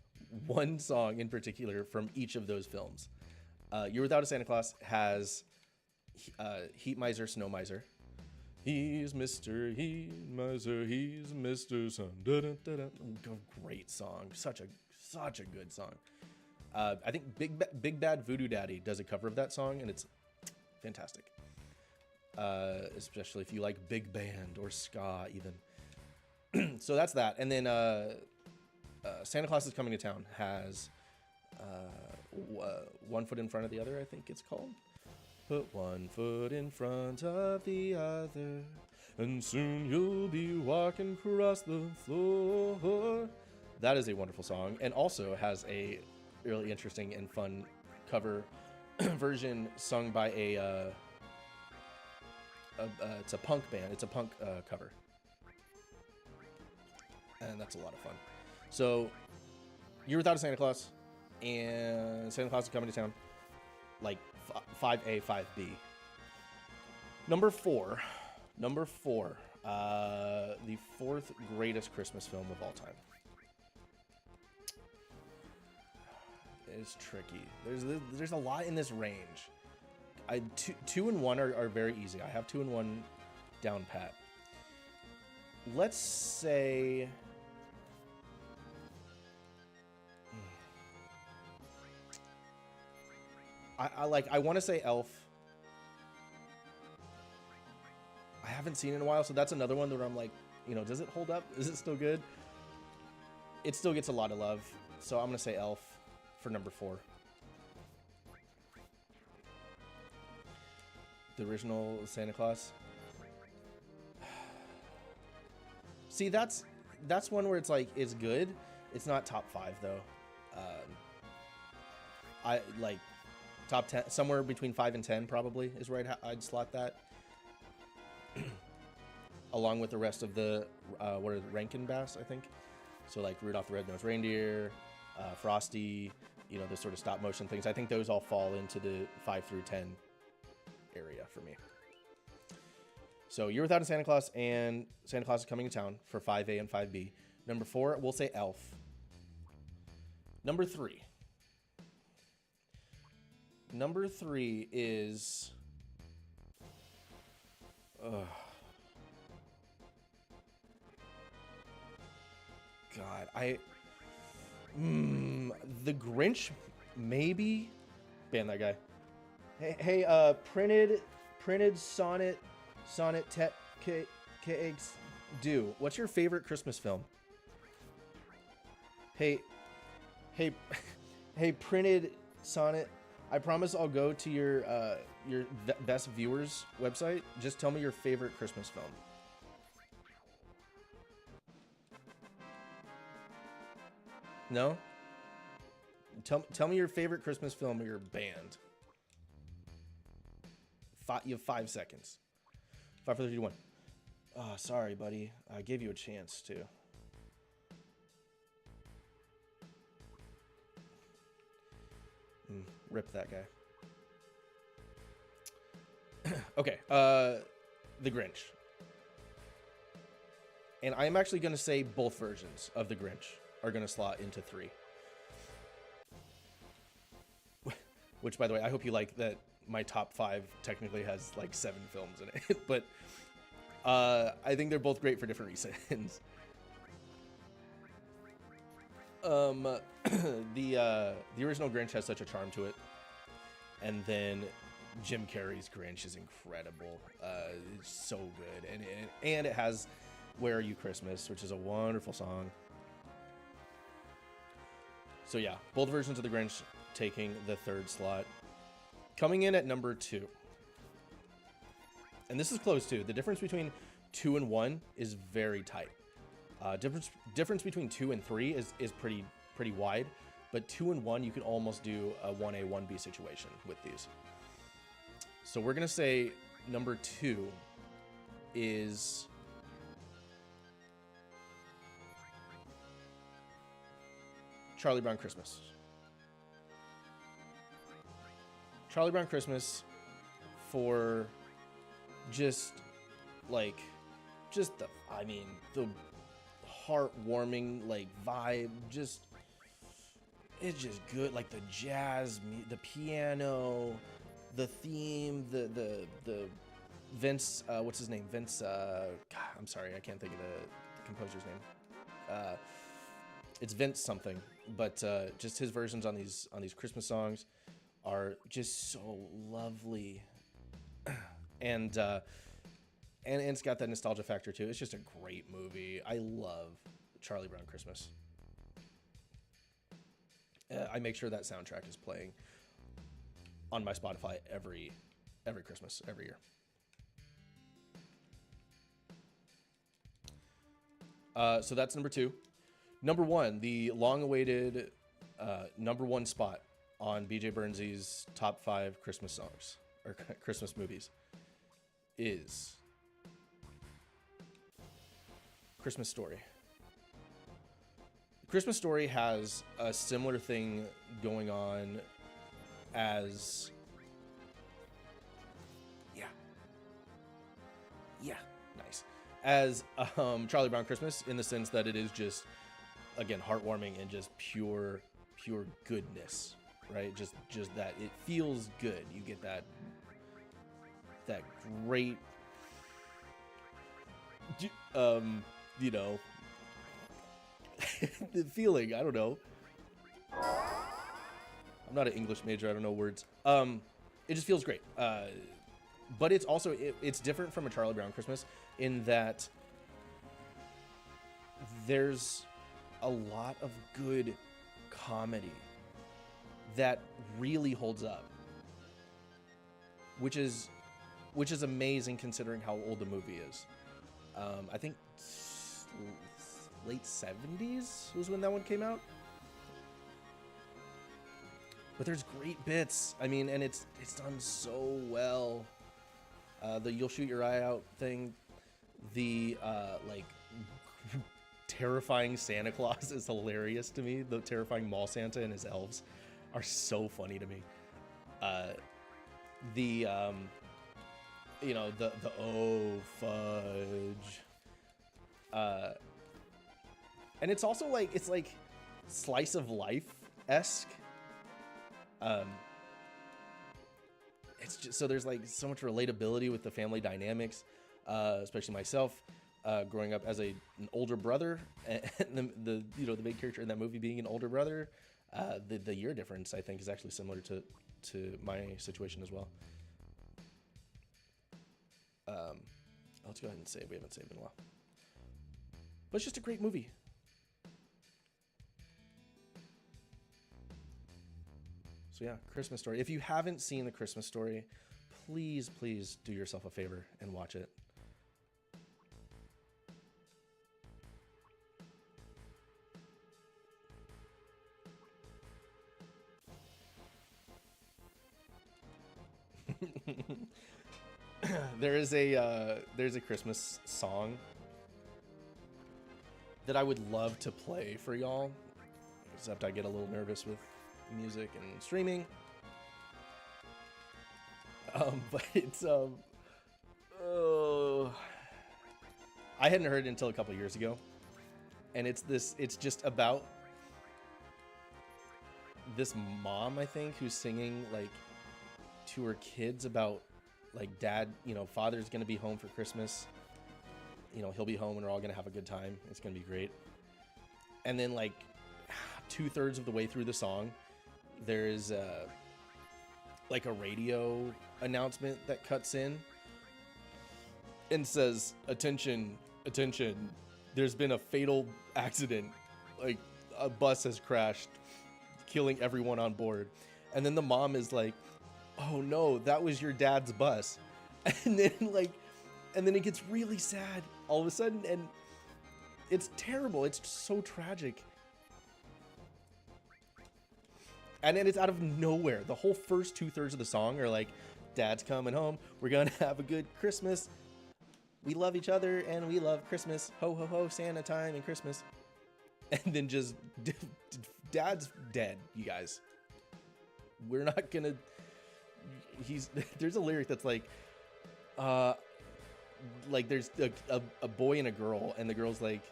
one song in particular from each of those films. Year Without a Santa Claus has Heat Miser, Snow Miser. He's Mr. Heat Miser, he's Mr. Sun. Great song. Such a good song. I think Big Bad Voodoo Daddy does a cover of that song, and it's fantastic. Especially if you like big band or ska even. So that's that. And then Santa Claus is Coming to Town has One Foot in Front of the Other, I think it's called. Put one foot in front of the other, and soon you'll be walking across the floor. That is a wonderful song, and also has a really interesting and fun cover version sung by it's a punk band. It's a punk cover, and that's a lot of fun. So, Year Without a Santa Claus and Santa Claus is Coming to Town, like 5A, 5B. Number four, the 4th greatest Christmas film of all time. It's tricky. There's a lot in this range. 2 and 1 are very easy. I have 2 and 1 down pat. Let's say I want to say Elf. I haven't seen it in a while, so that's another one where I'm like, you know, does it hold up? Is it still good? It still gets a lot of love, so I'm gonna say Elf for number 4. The original Santa Claus. See, that's one where it's like, it's good. It's not top 5 though. I like top 10, somewhere between 5 and 10 probably is where I'd slot that. Along with the rest of the what are the Rankin Bass, I think. So like Rudolph the Red-Nosed Reindeer, Frosty, you know, those sort of stop motion things. I think those all fall into the 5 through 10 area for me. So You're Without a Santa Claus and Santa Claus is Coming to Town for 5A and 5B. Number 4, we'll say Elf. Number 3. Number 3 is... God, The Grinch, maybe? Ban that guy. Hey, printed sonnet tet cakes do. What's your favorite Christmas film? Hey, printed sonnet. I promise I'll go to your best viewers website. Just tell me your favorite Christmas film. No? Tell me your favorite Christmas film or you're banned. You have 5 seconds. 5, 4, 3, 2, 1. Oh, sorry, buddy. I gave you a chance to. Rip that guy. Okay. The Grinch. And I'm actually going to say both versions of The Grinch are going to slot into 3. Which, by the way, I hope you like that my top 5 technically has like 7 films in it. But I think they're both great for different reasons. The original Grinch has such a charm to it. And then Jim Carrey's Grinch is incredible. It's so good. And it has Where Are You Christmas, which is a wonderful song. So yeah, both versions of the Grinch taking the 3rd slot. Coming in at number 2. And this is close too. The difference between 2 and 1 is very tight. Difference between 2 and 3 is pretty wide. But 2 and 1, you can almost do a 1A, 1B situation with these. So we're going to say number 2 is... Charlie Brown Christmas. Charlie Brown Christmas for just the heartwarming, like, vibe, it's just good. Like the jazz, the piano, the theme, the Vince, what's his name? Vince, God, I'm sorry, I can't think of the composer's name. It's Vince something, but just his versions on these Christmas songs are just so lovely, and it's got that nostalgia factor too. It's just a great movie. I love Charlie Brown Christmas. I make sure that soundtrack is playing on my Spotify every Christmas, every year. So that's number 2. Number 1, the long-awaited number 1 spot on BJ Burnsy's top 5 Christmas songs or Christmas movies is Christmas Story. Christmas Story has a similar thing going on as... Yeah, nice. As Charlie Brown Christmas, in the sense that it is just, again, heartwarming and just pure goodness, right? Just that it feels good. You get that great, the feeling. I don't know. I'm not an English major. I don't know words. It just feels great. But it's also it's different from a Charlie Brown Christmas in that there's a lot of good comedy that really holds up, which is amazing considering how old the movie is. I think late 70s was when that one came out. But there's great bits. I mean, and it's done so well. The "You'll Shoot Your Eye Out" thing, the terrifying Santa Claus is hilarious to me. The terrifying mall Santa and his elves are so funny to me. you know, the oh fudge. And it's also like, it's like slice of life-esque. It's just, so there's like so much relatability with the family dynamics, especially myself, growing up as an older brother, and the you know, the big character in that movie being an older brother. The year difference, I think, is actually similar to my situation as well. Let's go ahead and save. We haven't saved in a while. But it's just a great movie. So yeah, Christmas Story. If you haven't seen The Christmas Story, please do yourself a favor and watch it. there's a Christmas song that I would love to play for y'all, except I get a little nervous with music and streaming. But it's I hadn't heard it until a couple years ago, and it's just about this mom, I think, who's singing like to her kids about like, dad, you know, father's gonna be home for Christmas, you know, he'll be home and we're all gonna have a good time, it's gonna be great. And then like 2/3 of the way through the song, there's like a radio announcement that cuts in and says, attention, there's been a fatal accident, like a bus has crashed, killing everyone on board. And then the mom is like, oh no, that was your dad's bus. And then it gets really sad all of a sudden, and it's terrible. It's so tragic. And then it's out of nowhere. The whole first 2/3 of the song are like, dad's coming home, we're gonna have a good Christmas, we love each other and we love Christmas, ho ho ho, Santa time and Christmas. And then just dad's dead, you guys. We're not gonna, there's a lyric that's like there's a boy and a girl, and the girl's like,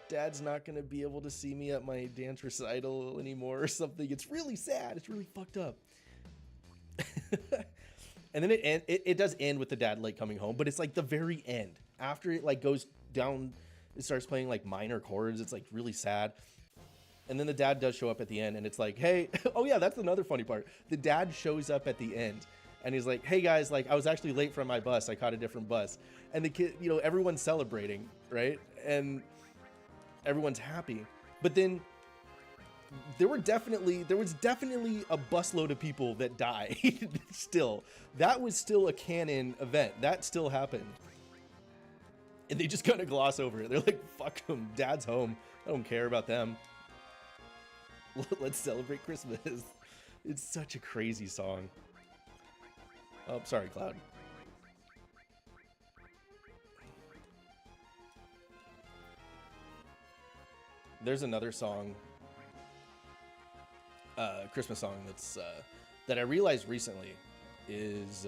dad's not gonna be able to see me at my dance recital anymore or something. It's really sad. It's really fucked up. And then it does end with the dad like coming home, but it's like the very end after it like goes down, it starts playing like minor chords. It's like really sad. And then the dad does show up at the end, and it's like, hey, oh yeah, that's another funny part. The dad shows up at the end, and he's like, hey guys, like I was actually late for my bus. I caught a different bus. And the kid, you know, everyone's celebrating, right? And everyone's happy. But then there was definitely a busload of people that died. Still, that was still a canon event. That still happened. And they just kind of gloss over it. They're like, fuck them. Dad's home. I don't care about them. Let's celebrate Christmas. It's such a crazy song. Oh, sorry, Cloud. There's another song, Christmas song that's that I realized recently is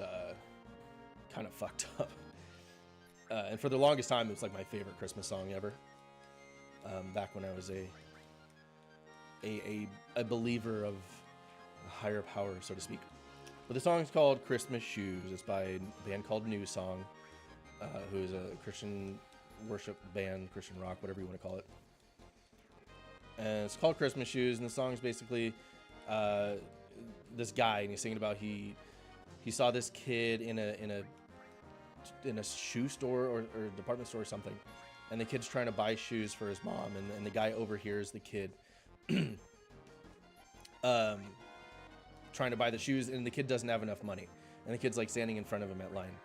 kind of fucked up. And for the longest time, it was like my favorite Christmas song ever. Back when I was a believer of a higher power, so to speak. But the song is called Christmas Shoes. It's by a band called New Song, who is a Christian worship band, Christian rock, whatever you want to call it. And it's called Christmas Shoes, and the song is basically this guy, and he's singing about he saw this kid in a shoe store or department store or something, and the kid's trying to buy shoes for his mom, and the guy overhears the kid trying to buy the shoes, and the kid doesn't have enough money, and the kid's like standing in front of him at line,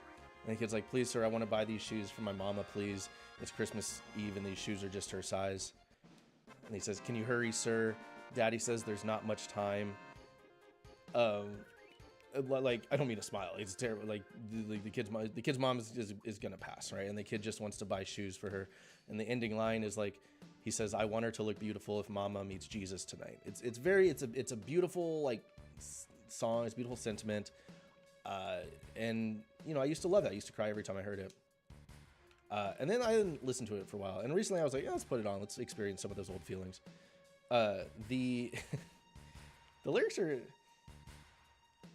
and the kid's like, please sir, I want to buy these shoes for my mama, please, it's Christmas Eve and these shoes are just her size. And he says, can you hurry, sir? Daddy says there's not much time. Like, I don't mean to smile. It's terrible. Like the kid's mom is gonna pass, right? And the kid just wants to buy shoes for her. And the ending line is like, he says, I want her to look beautiful if Mama meets Jesus tonight. It's a beautiful like song. It's a beautiful sentiment. And you know, I used to love that. I used to cry every time I heard it. And then I didn't listen to it for a while. And recently I was like, yeah, let's put it on. Let's experience some of those old feelings. The the lyrics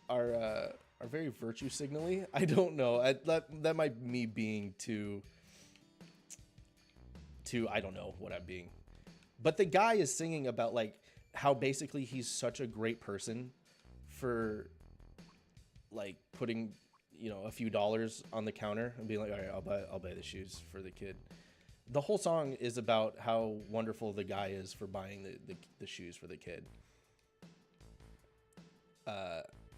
are very virtue signally. I don't know. That might me being too I don't know what I'm being. But the guy is singing about like how basically he's such a great person for like putting, you know, a few dollars on the counter and being like, all right, I'll buy the shoes for the kid. The whole song is about how wonderful the guy is for buying the shoes for the kid.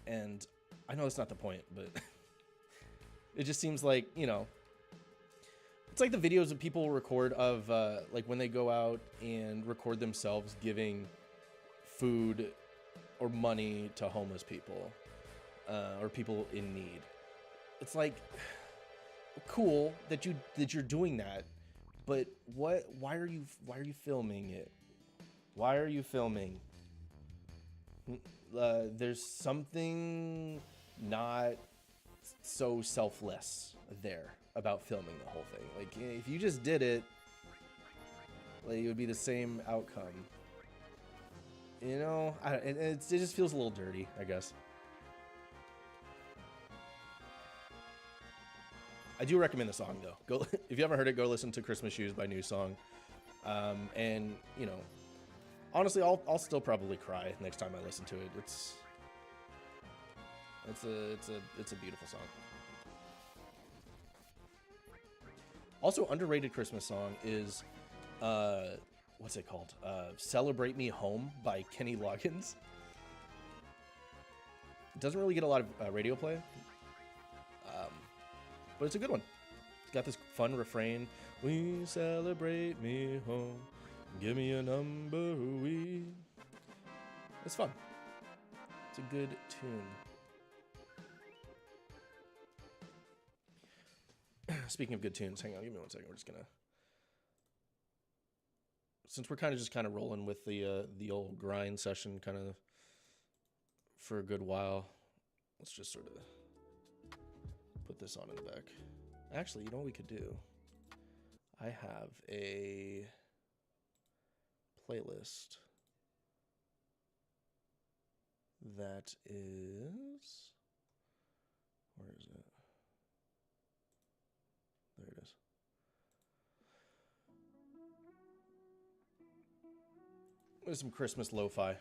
And I know that's not the point, but it just seems like, you know, it's like the videos that people record of like when they go out and record themselves giving food or money to homeless people or people in need. It's like cool that you're doing that, but why are you filming it? Why are you filming? There's something not so selfless there about filming the whole thing. Like if you just did it, like it would be the same outcome. You know, it just feels a little dirty, I guess. I do recommend the song though. Go if you haven't heard it, go listen to "Christmas Shoes" by New Song. And you know, honestly, I'll still probably cry next time I listen to it. It's a beautiful song. Also, underrated Christmas song is what's it called? "Celebrate Me Home" by Kenny Loggins. It doesn't really get a lot of radio play, but it's a good one. It's got this fun refrain. We celebrate me home. Give me a number, we. It's fun. It's a good tune. Speaking of good tunes, hang on, give me 1 second. We're just gonna, since we're kind of rolling with the old grind session, kind of for a good while. Let's just sort of put this on in the back. Actually, you know what we could do? I have a playlist that is, where is it? There it is. There's some Christmas lo-fi.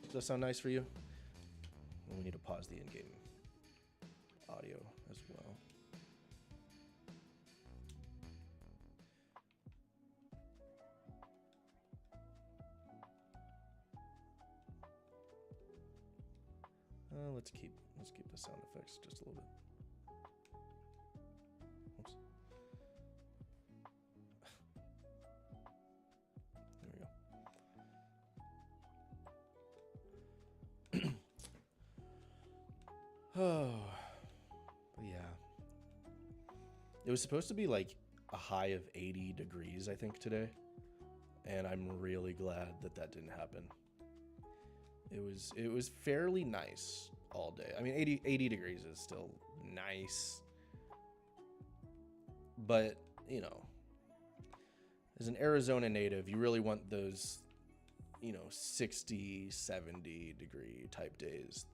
Does that sound nice for you? And we need to pause the in-game audio as well. Let's keep the sound effects just a little bit. Oops. There we go. Oh, but yeah. It was supposed to be like a high of 80 degrees, I think, today. And I'm really glad that didn't happen. It was fairly nice all day. I mean, 80 degrees is still nice. But, you know, as an Arizona native, you really want those, you know, 60, 70 degree type days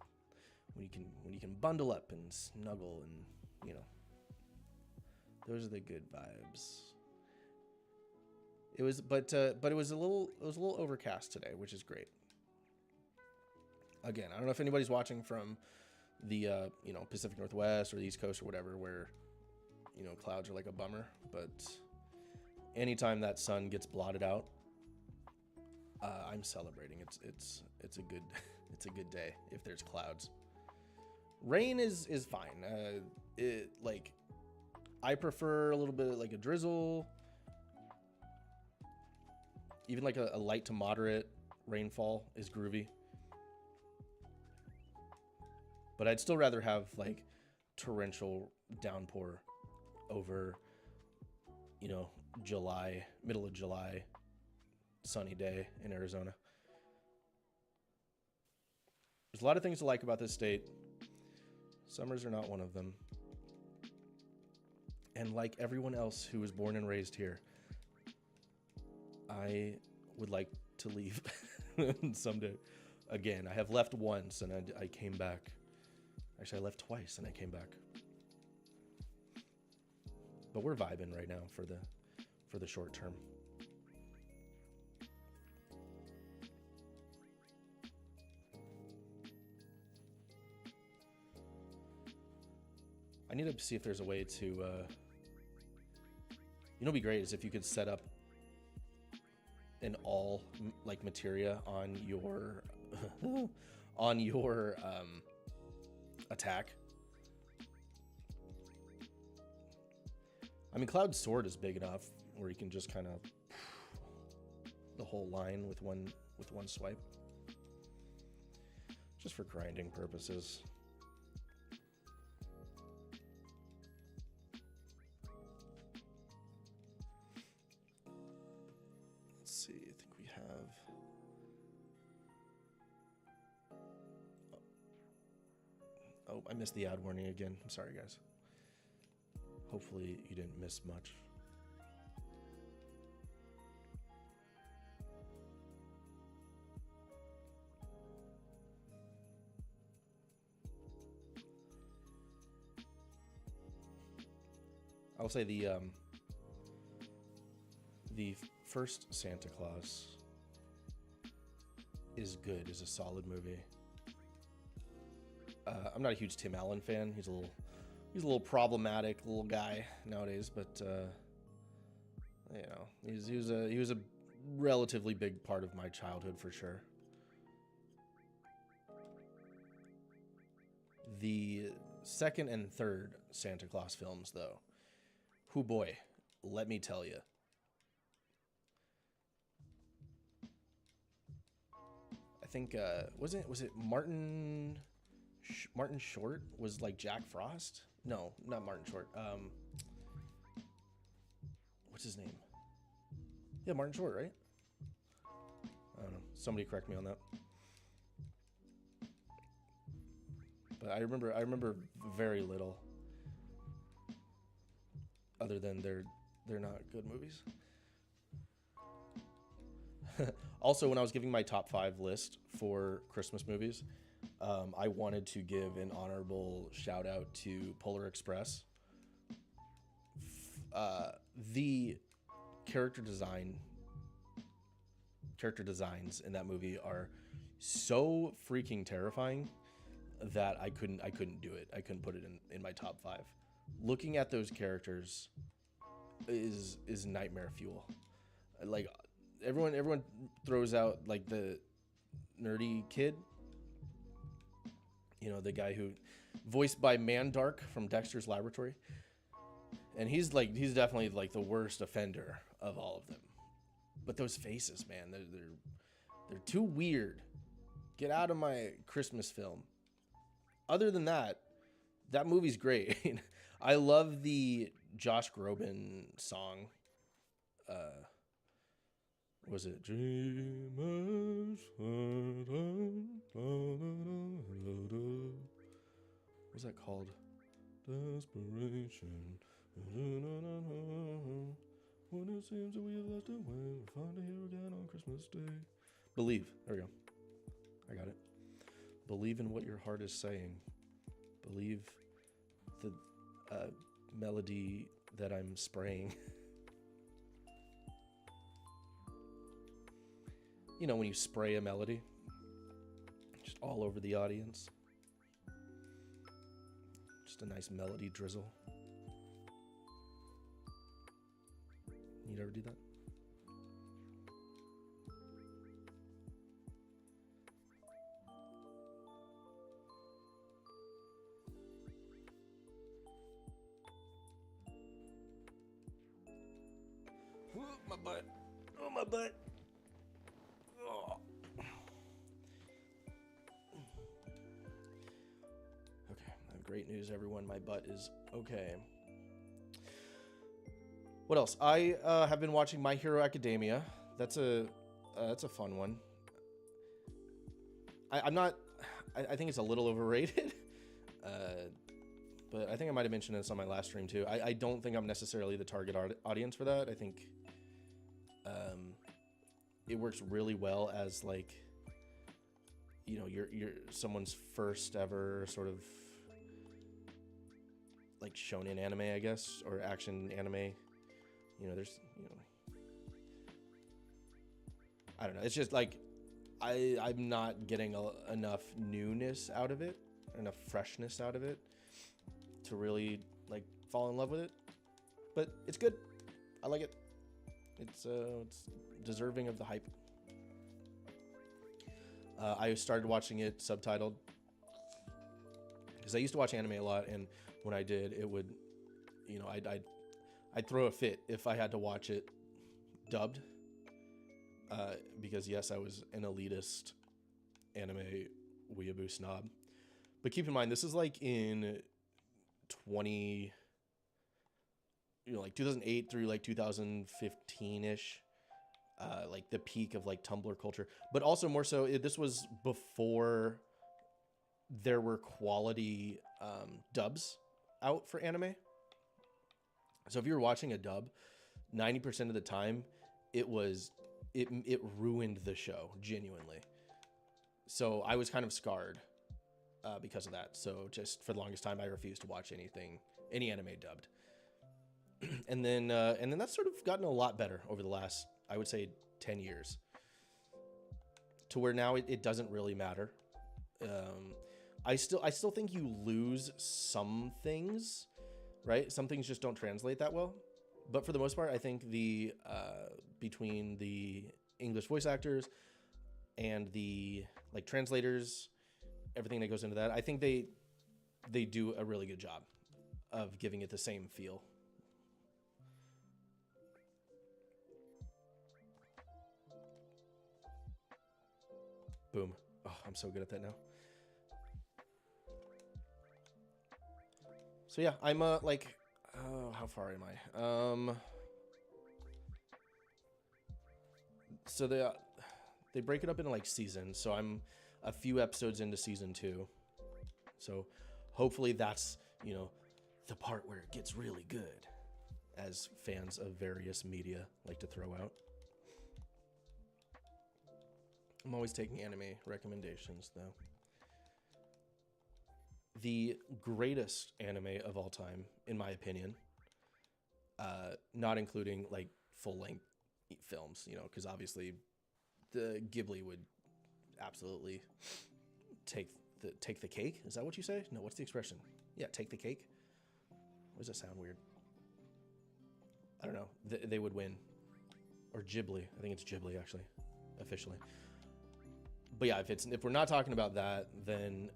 when you can bundle up and snuggle and, you know, those are the good vibes. It was, but it was a little overcast today, which is great. Again, I don't know if anybody's watching from the you know, Pacific Northwest or the East Coast or whatever, where, you know, clouds are like a bummer. But anytime that sun gets blotted out, I'm celebrating. It's a good it's a good day if there's clouds. Rain is fine. It like, I prefer a little bit of like a drizzle, even like a light to moderate rainfall is groovy. But I'd still rather have like torrential downpour over, you know, July, middle of July, sunny day in Arizona. There's a lot of things to like about this state. Summers are not one of them. And like everyone else who was born and raised here, I would like to leave someday. Again, I have left once and I came back. Actually, I left twice and I came back. But we're vibing right now for the short term. I need to see if there's a way to, what'd be great is if you could set up an all like materia on your, attack. I mean, Cloud Sword is big enough where you can just kind of the whole line with one swipe, just for grinding purposes. Let's see. I think we have. Oh, I missed the ad warning again. I'm sorry, guys. Hopefully you didn't miss much. I'll say the first Santa Claus is good, is a solid movie. I'm not a huge Tim Allen fan. He's a little problematic little guy nowadays, but he was a relatively big part of my childhood for sure. The second and third Santa Claus films, though, hoo boy, let me tell you. I think was it Martin Short was like Jack Frost? No, not Martin Short. What's his name? Yeah, Martin Short, right? I don't know. Somebody correct me on that. But I remember very little. Other than they're not good movies. Also, when I was giving my top 5 list for Christmas movies, I wanted to give an honorable shout out to Polar Express. The character designs in that movie are so freaking terrifying that I couldn't do it. I couldn't put it in my top 5. Looking at those characters is nightmare fuel. Like everyone throws out like the nerdy kid, the guy who voiced by Mandark from Dexter's Laboratory, and he's definitely like the worst offender of all of them. But those faces, man, they're too weird. Get out of my Christmas film. Other than that movie's great. I love the Josh Groban song. Was it Dreamers? What's that called? Desperation. When it seems that we have lost our way, we'll find it here again on Christmas Day. Believe. There we go. I got it. Believe in what your heart is saying. Believe the melody that I'm spraying. When you spray a melody just all over the audience. Just a nice melody drizzle. You'd ever do that? My butt. Oh, my butt. Oh. Okay, great news, everyone. My butt is okay. What else? I have been watching My Hero Academia. That's a fun one. I think it's a little overrated. but I think I might have mentioned this on my last stream too. I don't think I'm necessarily the target audience for that. I think it works really well as like, you know, you're someone's first ever sort of like shonen anime, I guess, or action anime. You know, there's, you know, I don't know. It's just like I'm not getting enough newness out of it, enough freshness out of it to really like fall in love with it. But it's good. I like it. It's deserving of the hype. I started watching it subtitled because I used to watch anime a lot, and when I did, it would, you know, I'd throw a fit if I had to watch it dubbed. Because yes, I was an elitist anime weeaboo snob. But keep in mind, this is like in 2008 through like 2015-ish. Like the peak of like Tumblr culture. But also more so, this was before there were quality dubs out for anime. So if you were watching a dub, 90% of the time, it ruined the show, genuinely. So I was kind of scarred because of that. So just for the longest time, I refused to watch any anime dubbed. and then that's sort of gotten a lot better over the last, I would say, 10 years. To where now it doesn't really matter. I still think you lose some things, right? Some things just don't translate that well. But for the most part, I think the between the English voice actors and the like translators, everything that goes into that, I think they do a really good job of giving it the same feel. Boom. Oh, I'm so good at that now. So yeah, I'm like, oh, how far am I? So they break it up into like seasons. So I'm a few episodes into season 2. So hopefully that's, you know, the part where it gets really good, as fans of various media like to throw out. I'm always taking anime recommendations, though. The greatest anime of all time, in my opinion, not including like full-length films, you know, because obviously the Ghibli would absolutely take the cake. Is that what you say? No, what's the expression? Yeah, take the cake. Why does that sound weird? I don't know. They would win. Or Ghibli. I think it's Ghibli, actually, officially. But yeah, if we're not talking about that, then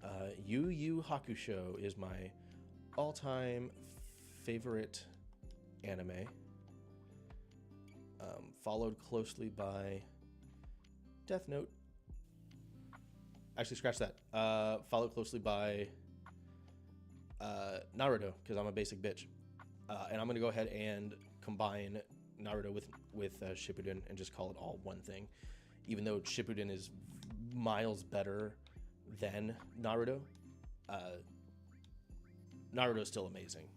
Yu Yu Hakusho is my all-time favorite anime. Followed closely by Death Note. Actually, scratch that. Followed closely by Naruto, because I'm a basic bitch. And I'm going to go ahead and combine Naruto with Shippuden and just call it all one thing. Even though Shippuden is miles better than Naruto, Naruto is still amazing.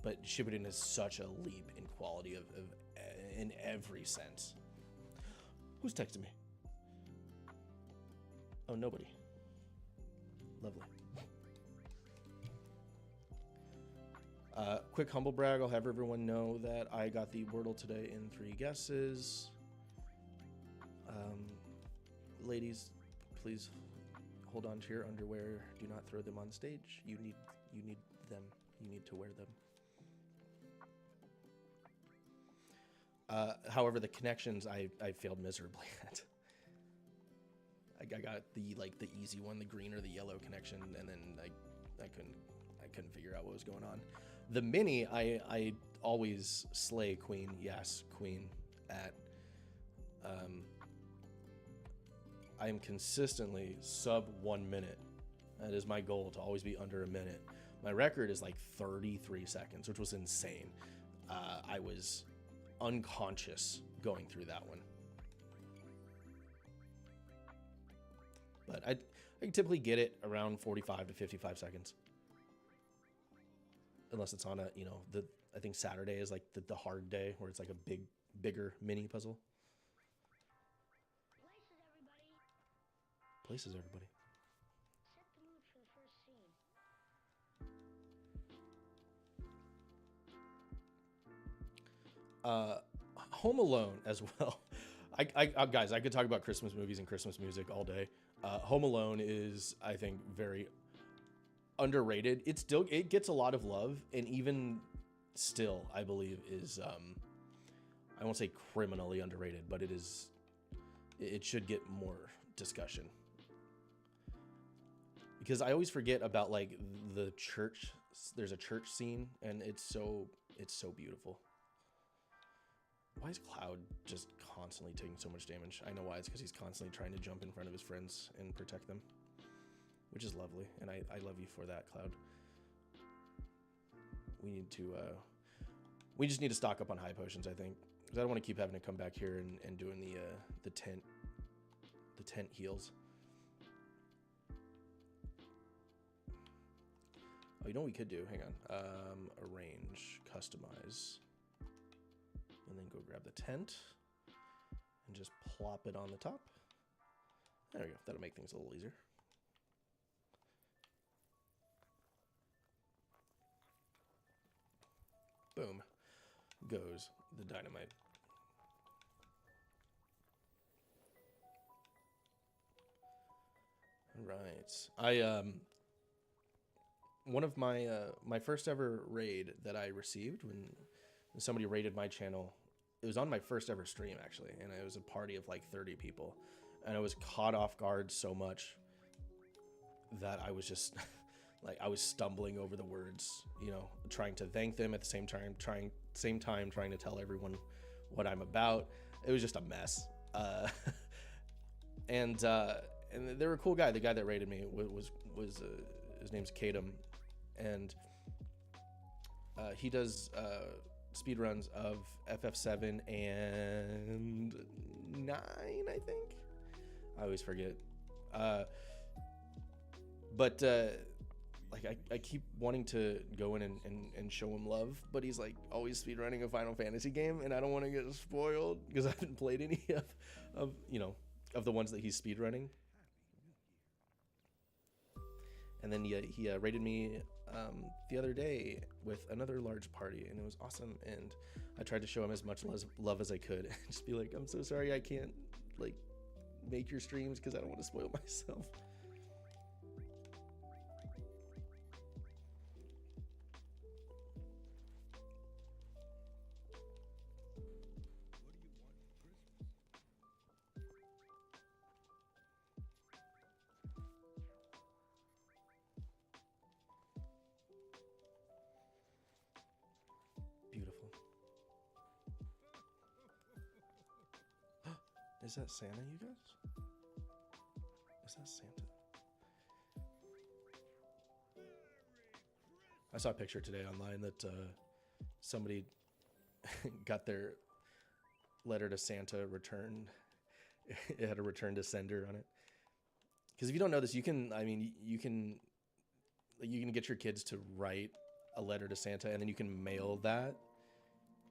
But Shippuden is such a leap in quality of in every sense. Who's texting me? Oh, nobody. Lovely. Quick humble brag. I'll have everyone know that I got the Wordle today in 3 guesses. Ladies, please hold on to your underwear. Do not throw them on stage. You need them. You need to wear them. However, the connections I failed miserably at. I got the easy one, the green or the yellow connection, and then I couldn't figure out what was going on. The mini, I always slay queen. Yes, queen at. I am consistently sub 1 minute. That is my goal, to always be under a minute. My record is like 33 seconds, which was insane. I was unconscious going through that one. But I can typically get it around 45 to 55 seconds. unless it's on a, I think Saturday is like the hard day where it's like a bigger mini puzzle. Places, everybody. Set the mood for the first scene. Home Alone as well. Guys, I could talk about Christmas movies and Christmas music all day. Home Alone is, I think, very underrated. It gets a lot of love, and even still, I believe is I won't say criminally underrated, but it should get more discussion. Because I always forget about like the church. There's a church scene, and it's so beautiful. Why is Cloud just constantly taking so much damage? I know why. It's because he's constantly trying to jump in front of his friends and protect them, which is lovely, and I love you for that, Cloud. We just need to stock up on high potions, I think, because I don't want to keep having to come back here and doing the tent heals. Oh, you know what we could do? Hang on. Arrange, customize. And then go grab the tent and just plop it on the top. There we go. That'll make things a little easier. Boom. Goes the dynamite. All right. One of my first ever raid that I received when somebody raided my channel, it was on my first ever stream actually, and it was a party of like 30 people, and I was caught off guard so much that I was just like I was stumbling over the words, trying to thank them at the same time trying to tell everyone what I'm about. It was just a mess. And they were a cool guy. The guy that raided me was his name's Kadam, and he does speed runs of FF7 and 9, I think. I always forget. But I keep wanting to go in and show him love, but he's like always speedrunning a Final Fantasy game, and I don't want to get spoiled because I haven't played any of the ones that he's speedrunning. And then he raided me the other day with another large party, and it was awesome. And I tried to show him as much love as I could, and just be like, "I'm so sorry, I can't like make your streams because I don't want to spoil myself." Is that Santa, you guys? Is that Santa? I saw a picture today online that somebody got their letter to Santa returned. It had a return to sender on it. Because if you don't know this, you can get your kids to write a letter to Santa, and then you can mail that.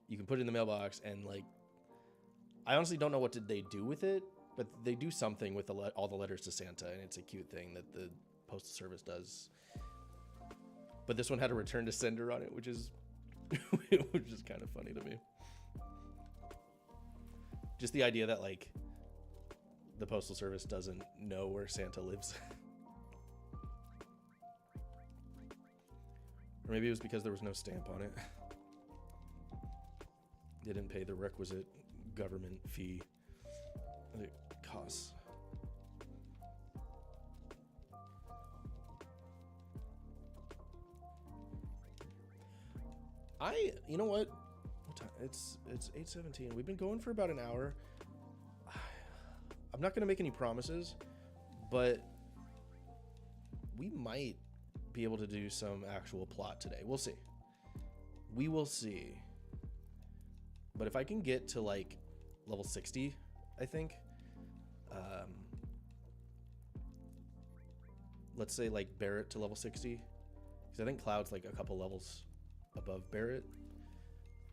You can put it in the mailbox, and like, I honestly don't know what they do with it, but they do something with all the letters to Santa, and it's a cute thing that the Postal Service does. But this one had a return to sender on it, which is kind of funny to me. Just the idea that like the Postal Service doesn't know where Santa lives. Or maybe it was because there was no stamp on it. They didn't pay the requisite government fee that it costs. You know what time? It's 8:17. We've been going for about an hour. I'm not gonna make any promises, but we might be able to do some actual plot today. We'll see. We will see. But if I can get to like level 60, I think, let's say like Barrett to level 60, because I think Cloud's like a couple levels above Barrett,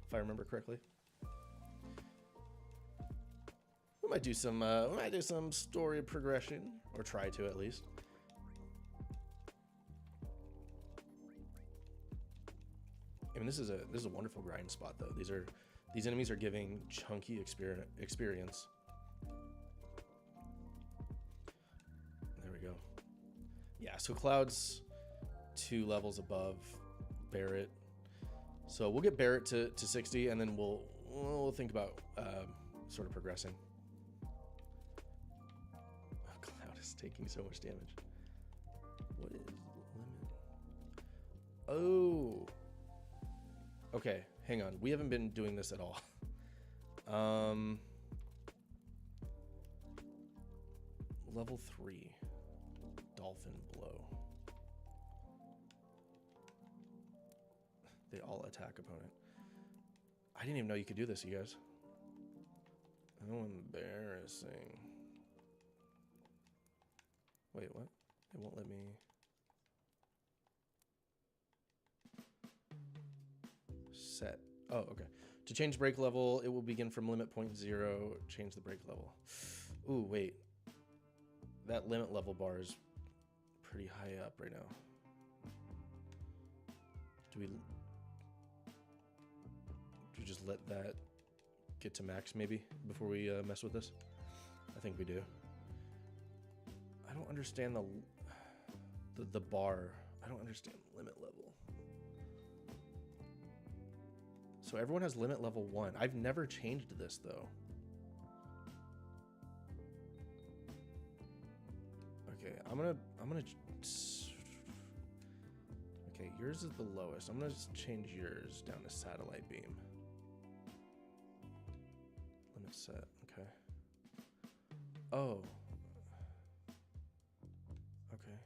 if I remember correctly. We might do some story progression, or try to at least. I mean, this is a wonderful grind spot though. These enemies are giving chunky experience. There we go. Yeah, so Cloud's 2 levels above Barrett. So we'll get Barrett to 60, and then we'll think about sort of progressing. Oh, Cloud is taking so much damage. What is limit? Oh. Okay, hang on. We haven't been doing this at all. Level 3. Dolphin Blow. They all attack opponent. I didn't even know you could do this, you guys. Oh, embarrassing. Wait, what? It won't let me... Set. Oh, okay. To change break level, it will begin from limit point 0. Change the break level. Ooh, wait. That limit level bar is pretty high up right now. Do we just let that get to max maybe before we mess with this? I think we do. I don't understand the bar. I don't understand limit level. So everyone has limit level 1. I've never changed this though. Okay, I'm gonna. Okay, yours is the lowest. I'm gonna just change yours down to satellite beam. Limit set. Okay. Oh. Okay.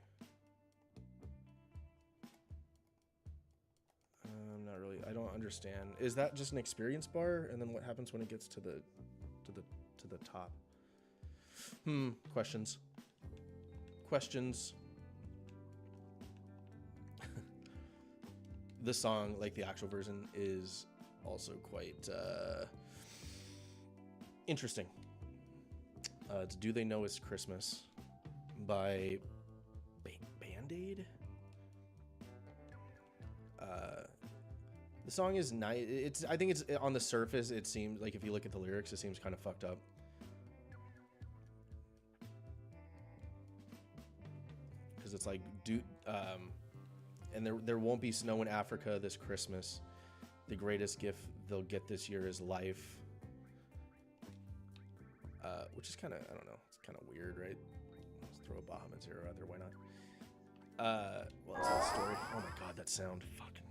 Not really. I don't understand. Is that just an experience bar? And then what happens when it gets to the top? Questions. Questions. The song, like the actual version, is also quite interesting. It's Do They Know It's Christmas by Band-Aid? The song is nice. I think it's on the surface. It seems like if you look at the lyrics, it seems kind of fucked up. Because it's like, and there won't be snow in Africa this Christmas. The greatest gift they'll get this year is life. Which is kind of, I don't know, it's kind of weird, right? Let's throw a Bahamut Zero out there. Why not? Well, that's that story. Oh my god, that sound fucking.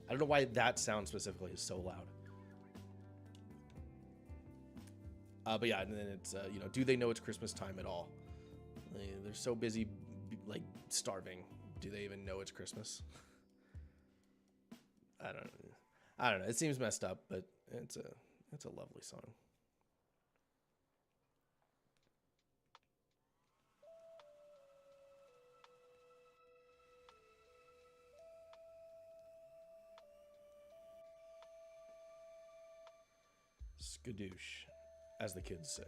I don't know why that sound specifically is so loud. But yeah, and then it's, you know, do they know it's Christmas time at all? They're so busy, like, starving. Do they even know it's Christmas? I don't know. It seems messed up, but it's a lovely song. Skadoosh, as the kids say.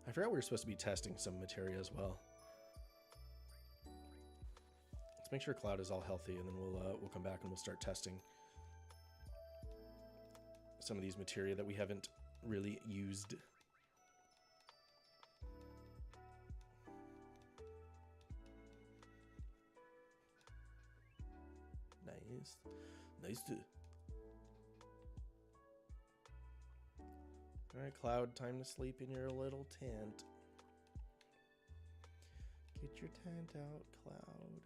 I forgot we were supposed to be testing some materia as well. Let's make sure Cloud is all healthy, and then we'll come back and we'll start testing some of these materia that we haven't really used. Nice. All right, Cloud, time to sleep in your little tent. Get your tent out, Cloud.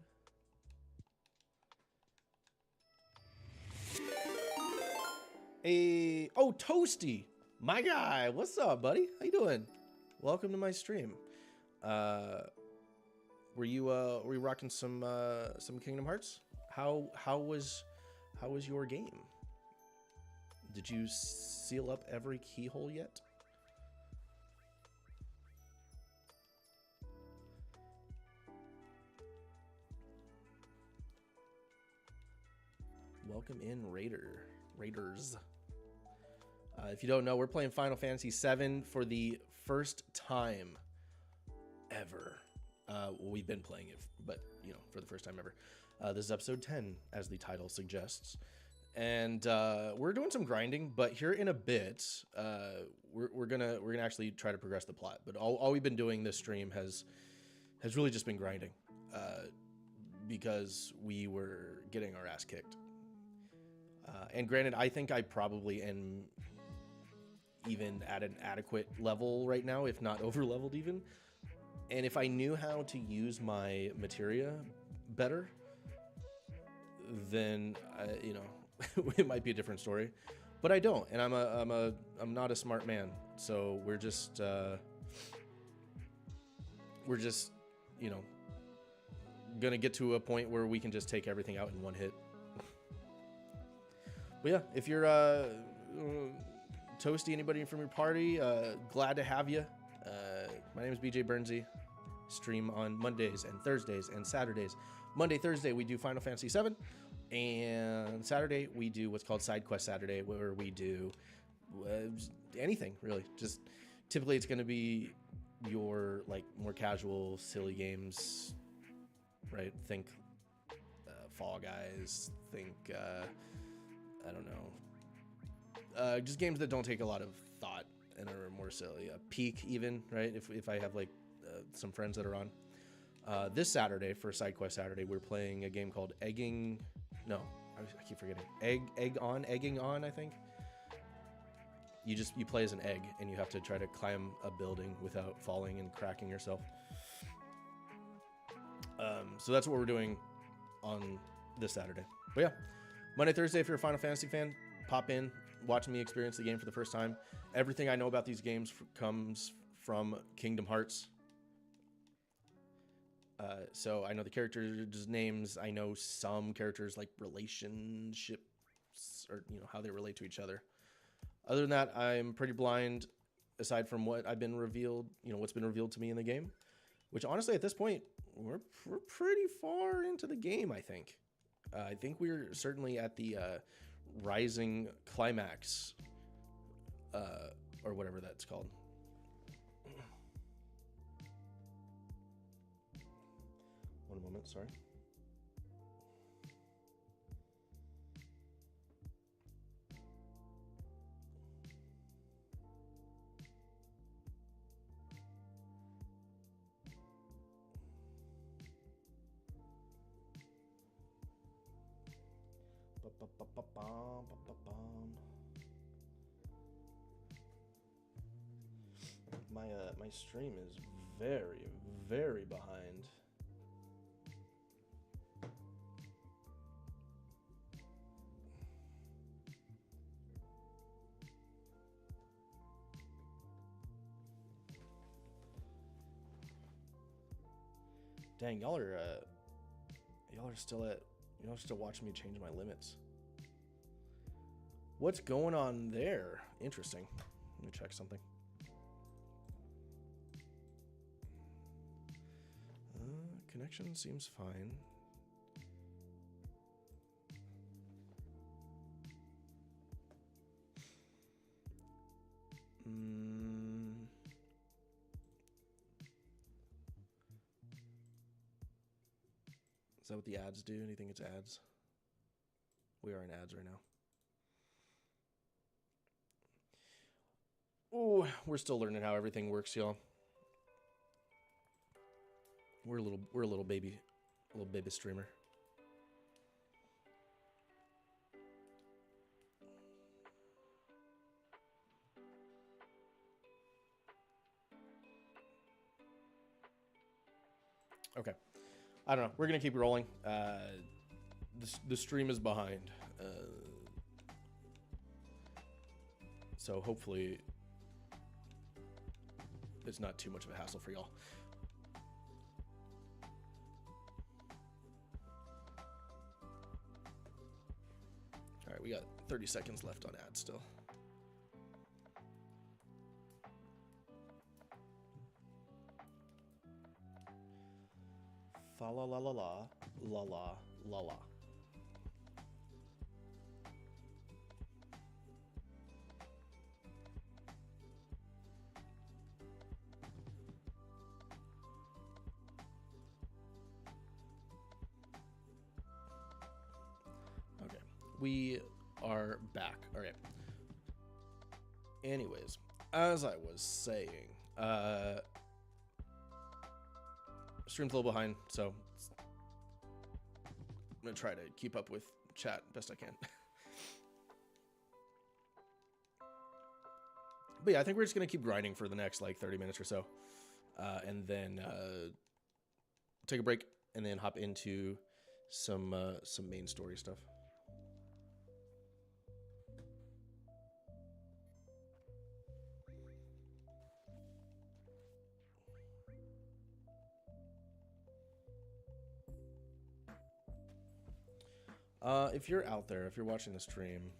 Hey, oh, Toasty, my guy, what's up, buddy? How you doing? Welcome to my stream. Were you rocking some Kingdom Hearts? how was your game? Did you seal up every keyhole yet? Welcome in, Raiders. If you don't know, we're playing Final Fantasy VII for the first time ever. We've been playing it, but for the first time ever. This is episode 10, as the title suggests, and we're doing some grinding. But here in a bit, we're gonna actually try to progress the plot. But all we've been doing this stream has really just been grinding, because we were getting our ass kicked. And granted, I think I probably am even at an adequate level right now, if not over leveled even. And if I knew how to use my materia better, then it might be a different story. But I don't, and I'm not a smart man. So we're just gonna get to a point where we can just take everything out in one hit. But yeah, if you're Toasty, anybody from your party, glad to have you. My name is BJ Bernsey. Stream on Mondays and Thursdays and Saturdays. Monday, Thursday, we do Final Fantasy VII. And Saturday, we do what's called Side Quest Saturday, where we do anything, really. Just typically, it's going to be your more casual, silly games, right? Think Fall Guys. Think I don't know. Just games that don't take a lot of thought and are more silly. Peak even, right? If I have some friends that are on. This Saturday for Side Quest Saturday, we're playing a game called Egging. No, I keep forgetting. Egging on, I think. You play as an egg and you have to try to climb a building without falling and cracking yourself. So that's what we're doing on this Saturday. But yeah, Monday, Thursday, if you're a Final Fantasy fan, pop in, watch me experience the game for the first time. Everything I know about these games comes from Kingdom Hearts. So I know the characters' names. I know some characters' relationships or how they relate to each other. Other than that, I'm pretty blind. Aside from what I've been revealed, what's been revealed to me in the game, which honestly at this point we're pretty far into the game. I think we're certainly at the rising climax, or whatever that's called. One moment, sorry. My stream is very, very behind. Dang, y'all are still watching me change my limits. What's going on there? Interesting. Let me check something. Connection seems fine. Is that what the ads do? Anything it's ads? We are in ads right now. Oh, we're still learning how everything works, y'all. We're a little baby streamer. Okay, I don't know. We're gonna keep rolling. The stream is behind, so hopefully it's not too much of a hassle for y'all. we got 30 seconds left on ads still. Fa la la la la la la la la. Okay, we are back. All right. Anyways, as I was saying, stream's a little behind, so I'm gonna try to keep up with chat best I can. But yeah, I think we're just gonna keep grinding for the next like 30 minutes or so, and then take a break, and then hop into some main story stuff. If you're out there, if you're watching the stream,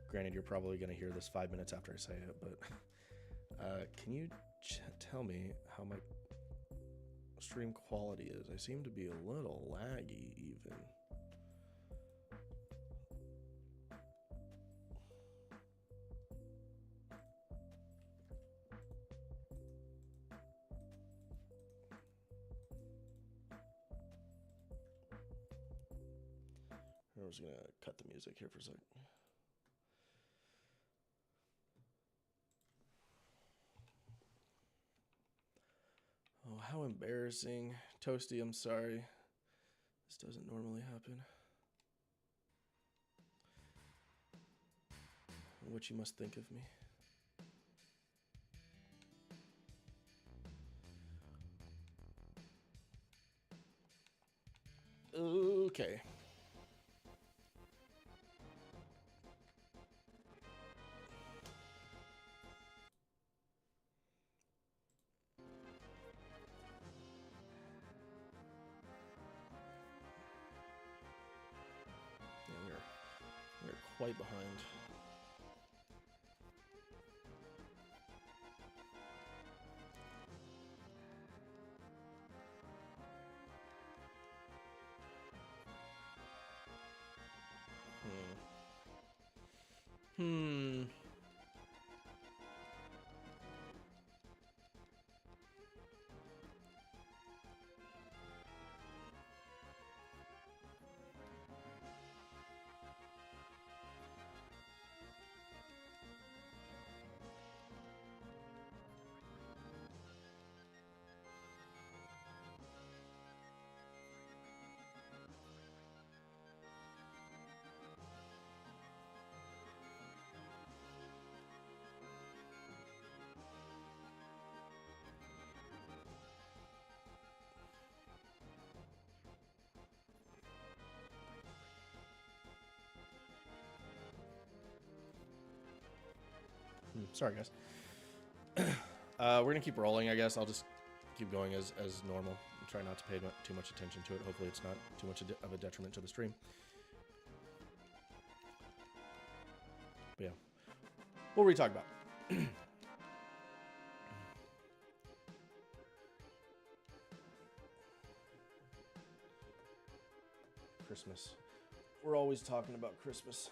granted, you're probably going to hear this 5 minutes after I say it, but can you tell me how my stream quality is? I seem to be a little laggy even. I'm just going to cut the music here for a second. Oh, how embarrassing. Toasty, I'm sorry. This doesn't normally happen. What you must think of me. Okay. We're quite behind. Sorry, guys. We're gonna keep rolling, I guess. I'll just keep going as normal. Try not to pay too much attention to it. Hopefully it's not too much of a detriment to the stream. But yeah. What were we talking about? Christmas. We're always talking about Christmas.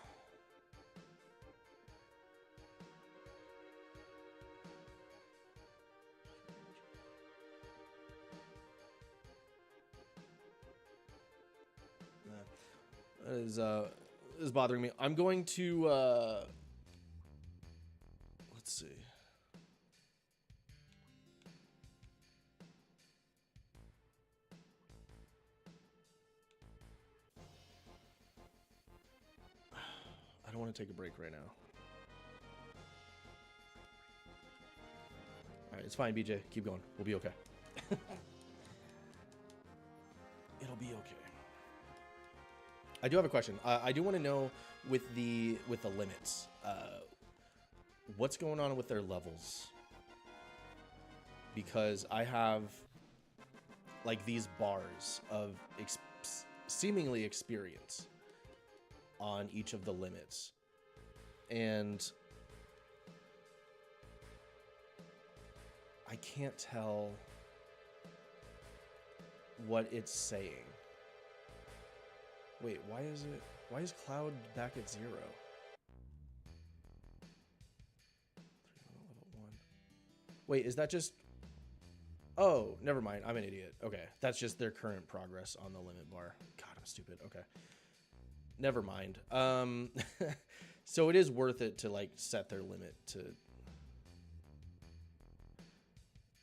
That is bothering me. I'm going to let's see. I don't want to take a break right now. All right, it's fine, BJ. Keep going. We'll be okay. It'll be okay. I do have a question. I do want to know with the limits, what's going on with their levels? Because I have like these bars of seemingly experience, on each of the limits. And I can't tell what it's saying. Wait, why is Cloud back at 0? Level 1. Wait, is that just... Oh, never mind. I'm an idiot. Okay, that's just their current progress on the limit bar. God, I'm stupid. Okay. Never mind. So it is worth it to like set their limit to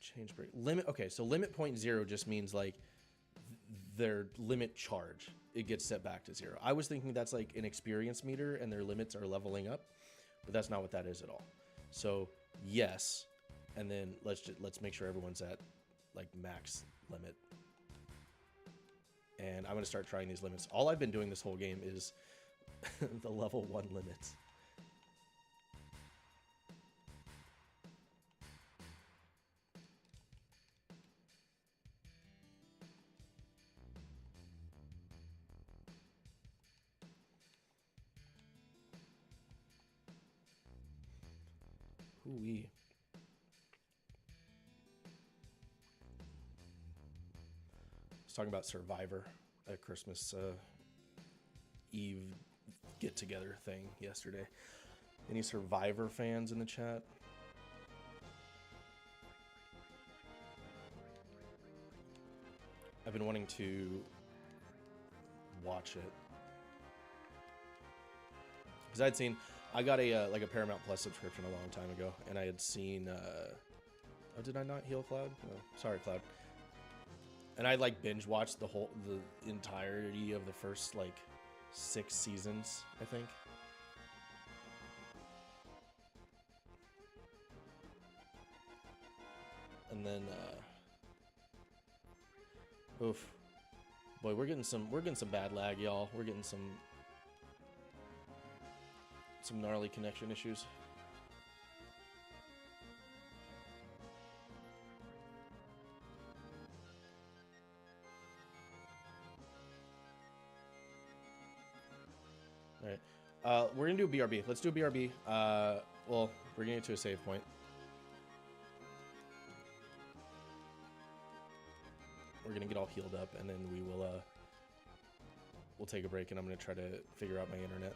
change break. Limit. Okay, so limit 0.0 just means like their limit charge. It gets set back to 0. I was thinking that's like an experience meter and their limits are leveling up, but that's not what that is at all. So yes, and then let's make sure everyone's at like max limit. And I'm going to start trying these limits. All I've been doing this whole game is the level 1 limits. Ooh-wee. Talking about Survivor at Christmas Eve get-together thing yesterday. Any Survivor fans in the chat? I've been wanting to watch it because I got a like a Paramount Plus subscription a long time ago, and I had seen oh, did I not heal Cloud? No, sorry, Cloud. And I like binge watched the entirety of the first like 6 seasons, I think. And then oof. Boy, we're getting some bad lag, y'all. We're getting some gnarly connection issues. All right, we're gonna do a BRB. Let's do a BRB. Well, we're getting to a save point. We're gonna get all healed up, and then we'll take a break, and I'm gonna try to figure out my internet.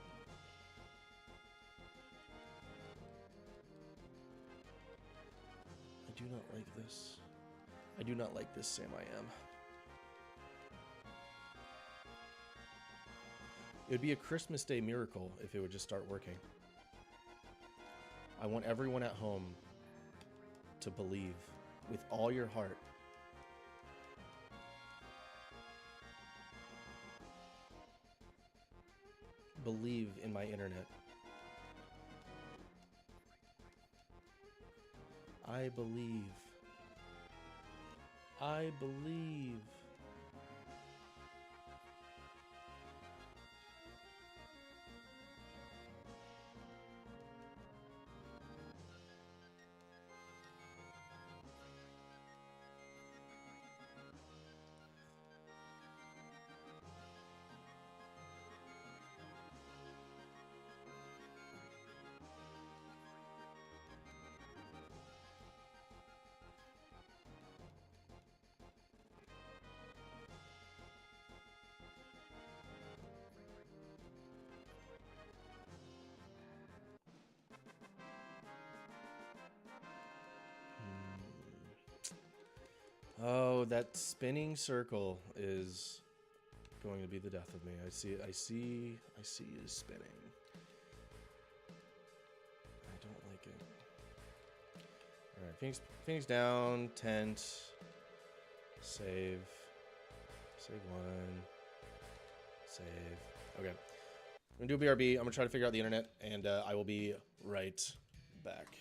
I do not like this. I do not like this Sam I am. It would be a Christmas Day miracle if it would just start working. I want everyone at home to believe with all your heart. Believe in my internet. I believe. I believe. Oh, that spinning circle is going to be the death of me. I see it. I see it spinning. I don't like it. All right, Phoenix down, tent, save 1, save. Okay, I'm gonna do a BRB. I'm gonna try to figure out the internet, and I will be right back.